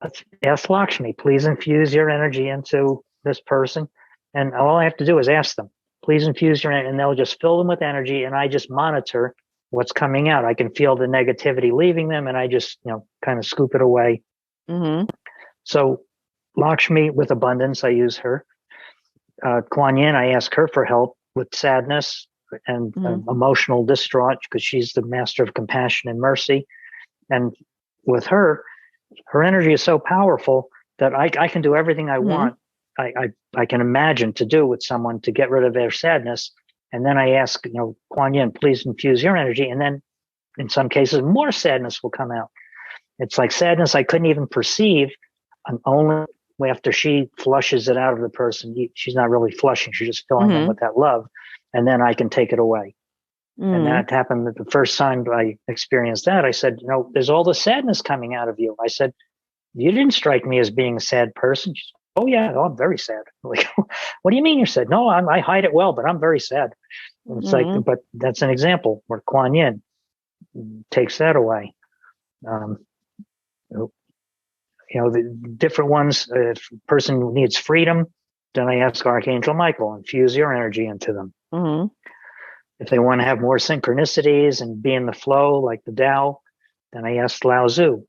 S3: Let's ask Lakshmi, please infuse your energy into this person. And all I have to do is ask them, please infuse your energy, and they'll just fill them with energy. And I just monitor what's coming out. I can feel the negativity leaving them, and I just, kind of scoop it away. So Lakshmi, with abundance, I use her. Kuan Yin, I ask her for help with sadness and emotional distraught, because she's the master of compassion and mercy. And with her energy is so powerful that I can do everything I want. I can imagine to do with someone to get rid of their sadness. And then I ask, Kuan Yin, please infuse your energy. And then in some cases, more sadness will come out. It's like sadness I couldn't even perceive, and only after she flushes it out of the person, she's not really flushing, she's just filling them with that love, and then I can take it away. And that happened the first time I experienced that. I said, there's all the sadness coming out of you. I said, you didn't strike me as being a sad person. She said, oh yeah, I'm very sad. I'm like, what do you mean you're sad? No, I hide it well, but I'm very sad. And it's like, but that's an example where Kuan Yin takes that away. The different ones, if a person needs freedom, then I ask Archangel Michael, infuse your energy into them. If they want to have more synchronicities and be in the flow like the Tao, then I ask Lao Tzu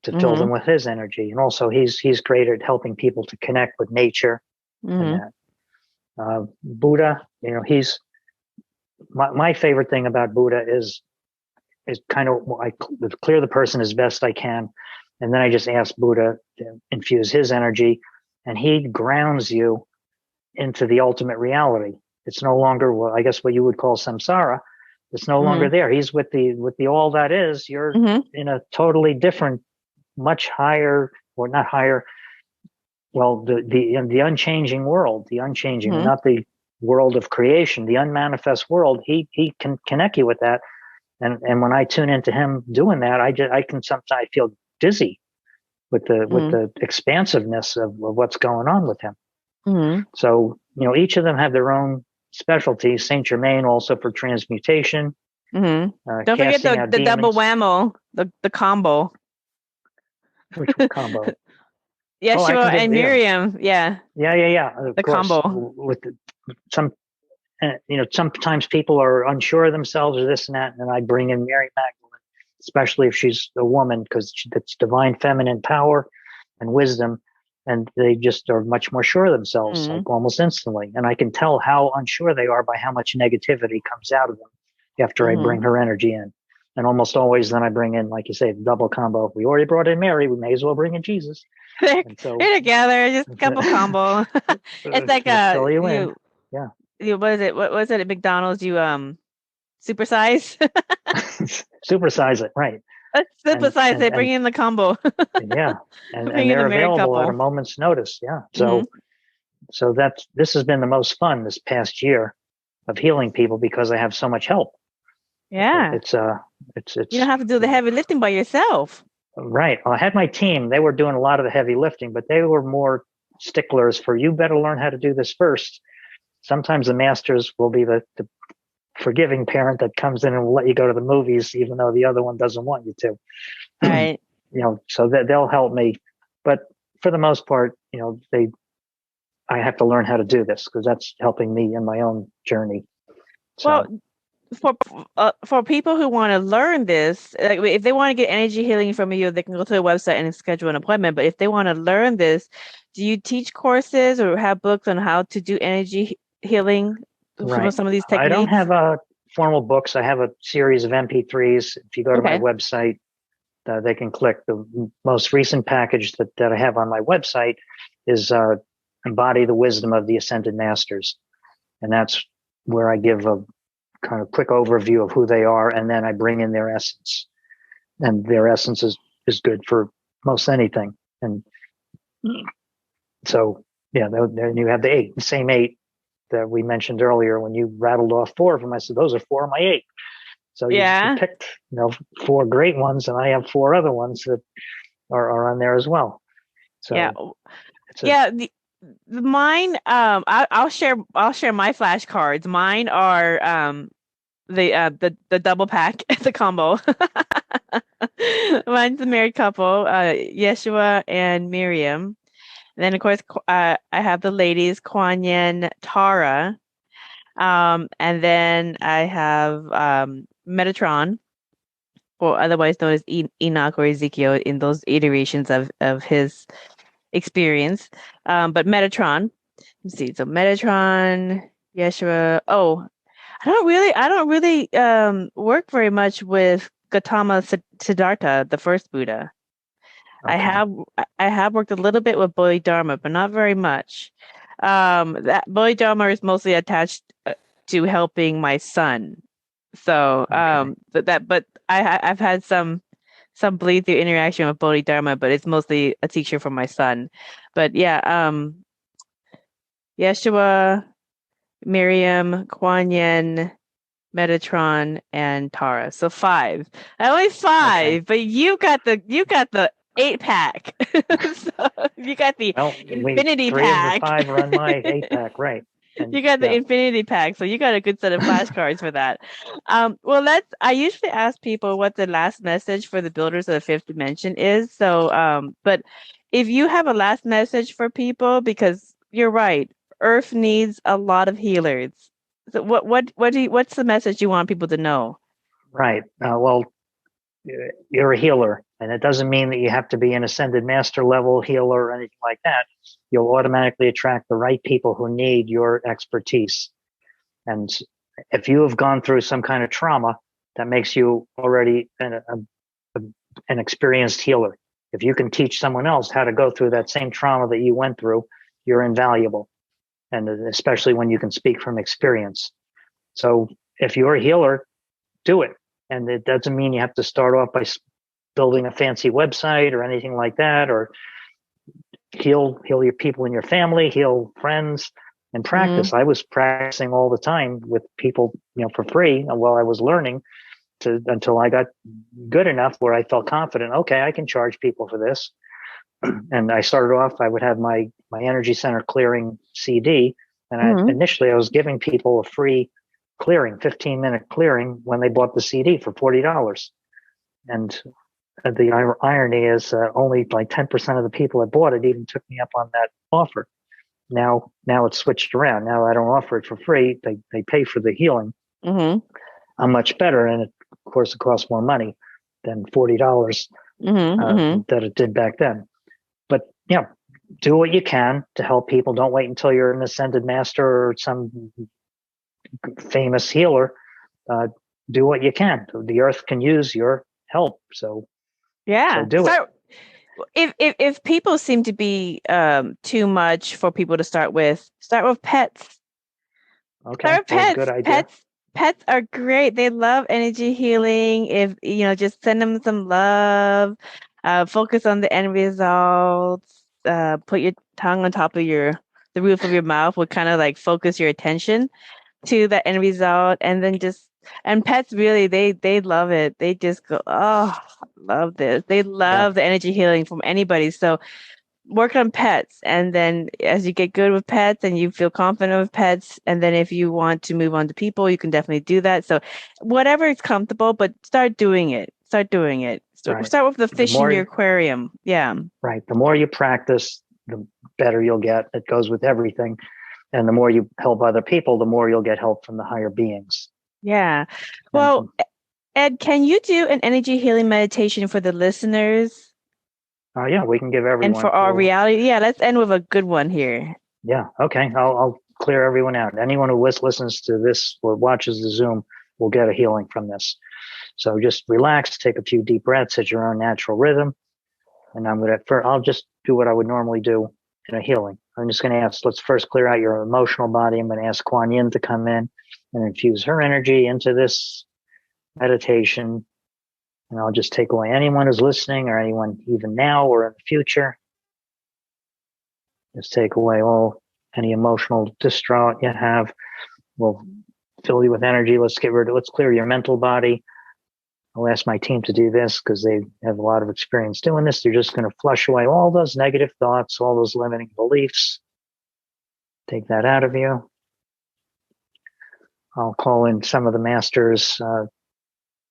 S3: to fill them with his energy. And also he's great at helping people to connect with nature and that. Buddha, he's my favorite thing about Buddha is kind of, I clear the person as best I can. And then I just ask Buddha to infuse his energy, and he grounds you into the ultimate reality. It's no longer, I guess, what you would call samsara. It's no longer there. He's with the all that is. You're in a totally different, much higher, or not higher. Well, the unchanging world, not the world of creation, the unmanifest world. He can connect you with that. And when I tune into him doing that, I can sometimes feel dizzy with the expansiveness of what's going on with him. So, each of them have their own specialties. Saint Germain also for transmutation.
S2: Don't forget the double whammo, the combo.
S3: Which combo?
S2: Yeshua and Miriam. Yeah.
S3: Of
S2: the
S3: course,
S2: combo.
S3: With sometimes people are unsure of themselves or this and that, and I bring in Mary Magdalene, especially if she's a woman, because that's divine feminine power and wisdom. And they just are much more sure of themselves, like almost instantly. And I can tell how unsure they are by how much negativity comes out of them after I bring her energy in. And almost always then I bring in, like you say, the double combo. We already brought in Mary. We may as well bring in Jesus.
S2: They're together, just a couple combo. It's like what is it? What was it at McDonald's? You supersize?
S3: Supersize it, right.
S2: Supersize. They bring in the combo.
S3: And they're available at a moment's notice. Yeah. So this has been the most fun this past year of healing people because I have so much help.
S2: Yeah.
S3: It's
S2: you don't have to do the heavy lifting by yourself.
S3: Right. Well, I had my team. They were doing a lot of the heavy lifting, but they were more sticklers for, you better learn how to do this first. Sometimes the masters will be the forgiving parent that comes in and will let you go to the movies, even though the other one doesn't want you to.
S2: Right.
S3: So that they'll help me. But for the most part, I have to learn how to do this because that's helping me in my own journey. So.
S2: Well, for people who want to learn this, like if they want to get energy healing from you, they can go to the website and schedule an appointment. But if they want to learn this, do you teach courses or have books on how to do energy healing from some of these techniques?
S3: I don't have formal books. I have a series of MP3s. If you go to my website, they can click. The most recent package that I have on my website is Embody the Wisdom of the Ascended Masters. And that's where I give a kind of quick overview of who they are, and then I bring in their essence. And their essence is good for most anything. And so, then you have the same eight that we mentioned earlier. When you rattled off 4 of them, I said, those are 4 of my 8. So you picked, 4 great ones, and I have 4 other ones that are on there as well. So
S2: mine, I'll share my flashcards. Mine are the double pack, the combo. Mine's a married couple, Yeshua and Miriam. And then of course I have the ladies, Kuan Yin, Tara. And then I have Metatron, or otherwise known as Enoch or Ezekiel, in those iterations of his experience. But Metatron, let's see. So Metatron, Yeshua. Oh, I don't really work very much with Gautama Siddhartha, the first Buddha. Okay. I have worked a little bit with Bodhidharma, but not very much. That Bodhidharma is mostly attached to helping my son. So, but I've had some some bleed through interaction with Bodhidharma, but it's mostly a teacher for my son. But yeah, Yeshua, Miriam, Kuan Yin, Metatron, and Tara. So 5. Only 5, but you got the 8-pack. So you got the infinity
S3: 3
S2: pack.
S3: of the 5 are on my 8-pack, right? And,
S2: you got the infinity pack, so you got a good set of flashcards for that. Well, I usually ask people what the last message for the builders of the 5th dimension is. So, but if you have a last message for people, because you're right, Earth needs a lot of healers. So what's the message you want people to know?
S3: Right. Well, you're a healer, and it doesn't mean that you have to be an ascended master level healer or anything like that. You'll automatically attract the right people who need your expertise. And if you have gone through some kind of trauma, that makes you already an experienced healer. If you can teach someone else how to go through that same trauma that you went through, you're invaluable. And especially when you can speak from experience. So if you're a healer, do it. And it doesn't mean you have to start off by building a fancy website or anything like that, or heal your people in your family, heal friends, and practice. I was practicing all the time with people, for free while I was learning until I got good enough where I felt confident. Okay, I can charge people for this. And I started off, I would have my energy center clearing CD. And initially I was giving people a free clearing, 15-minute clearing when they bought the CD for $40. And the irony is only like 10% of the people that bought it even took me up on that offer. Now it's switched around. Now I don't offer it for free. They pay for the healing. I'm much better. And of course it costs more money than $40 that it did back then. But do what you can to help people. Don't wait until you're an ascended master or some famous healer. Do what you can. The earth can use your help. So do it.
S2: If people seem to be too much for people to start with pets.
S3: Okay,
S2: start with pets.
S3: Good idea.
S2: Pets are great. They love energy healing. If just send them some love. Focus on the end results. Put your tongue on top of the roof of your mouth would kind of like focus your attention to the end result, and then and pets really they love it. They just go, oh, love this. They love the energy healing from anybody. So work on pets, and then as you get good with pets and you feel confident with pets, and then if you want to move on to people, you can definitely do that. So whatever is comfortable, but start doing it. Start with the fish in your aquarium.
S3: Right. The more you practice, the better you'll get. It goes with everything. And the more you help other people, the more you'll get help from the higher beings.
S2: Yeah. Well, Ed, can you do an energy healing meditation for the listeners?
S3: Yeah, we can give everyone.
S2: And for our reality. Yeah, let's end with a good one here.
S3: Yeah. Okay. I'll clear everyone out. Anyone who listens to this or watches the Zoom will get a healing from this. So just relax, take a few deep breaths at your own natural rhythm. And I'll just do what I would normally do in a healing. I'm just going to ask, let's first clear out your emotional body. I'm going to ask Kuan Yin to come in and infuse her energy into this meditation. And I'll just take away anyone who's listening or anyone even now or in the future. Just take away any emotional distraught you have. We'll fill you with energy. Let's clear your mental body. I'll ask my team to do this because they have a lot of experience doing this. They're just going to flush away all those negative thoughts, all those limiting beliefs. Take that out of you. I'll call in some of the masters,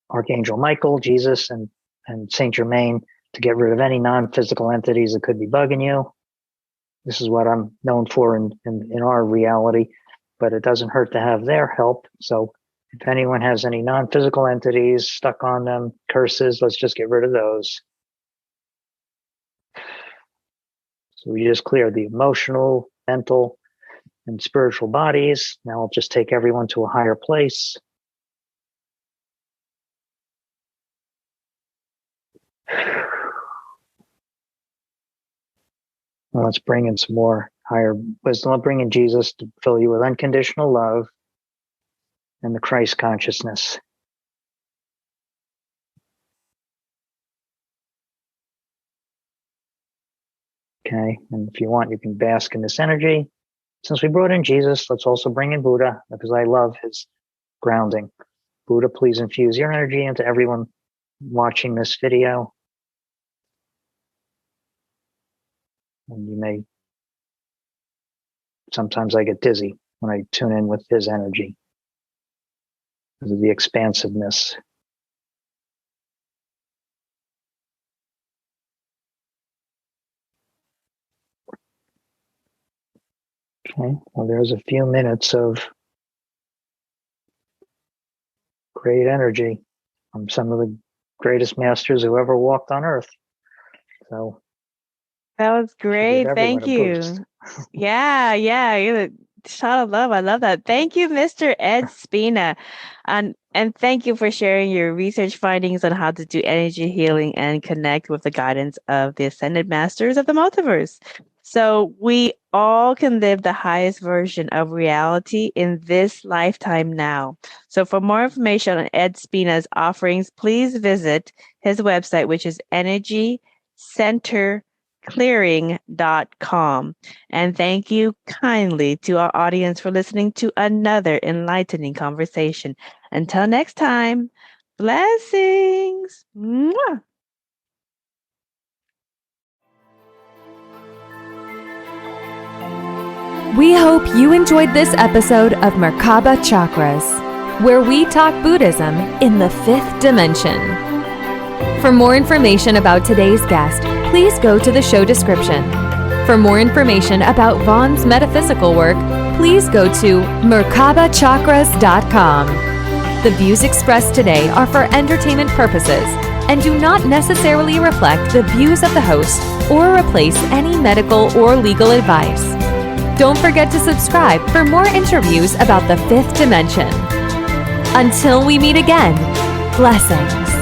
S3: Archangel Michael, Jesus, and Saint Germain to get rid of any non-physical entities that could be bugging you. This is what I'm known for in our reality, but it doesn't hurt to have their help. So if anyone has any non-physical entities stuck on them, curses, let's just get rid of those. So we just cleared the emotional, mental, and spiritual bodies. Now I'll just take everyone to a higher place. Well, let's bring in some more higher wisdom. I'll bring in Jesus to fill you with unconditional love and the Christ consciousness. Okay. And if you want, you can bask in this energy. Since we brought in Jesus, let's also bring in Buddha, because I love his grounding. Buddha, please infuse your energy into everyone watching this video. And you may, sometimes I get dizzy when I tune in with his energy because of the expansiveness. Okay, well, there's a few minutes of great energy from some of the greatest masters who ever walked on earth. So
S2: That was great.
S3: everyone
S2: Thank
S3: a boost.
S2: you. Yeah, you're a shot of love. I love that. Thank you, Mr. Ed Spina. And thank you for sharing your research findings on how to do energy healing and connect with the guidance of the Ascended Masters of the Multiverse. So we all can live the highest version of reality in this lifetime now. So for more information on Ed Spina's offerings, please visit his website, which is energycenterclearing.com. And thank you kindly to our audience for listening to another enlightening conversation. Until next time, blessings. Mwah.
S1: We hope you enjoyed this episode of Merkaba Chakras, where we talk Buddhism in the 5th dimension. For more information about today's guest, please go to the show description. For more information about Vaughn's metaphysical work, please go to merkabachakras.com. The views expressed today are for entertainment purposes and do not necessarily reflect the views of the host or replace any medical or legal advice. Don't forget to subscribe for more interviews about the 5th dimension. Until we meet again, blessings.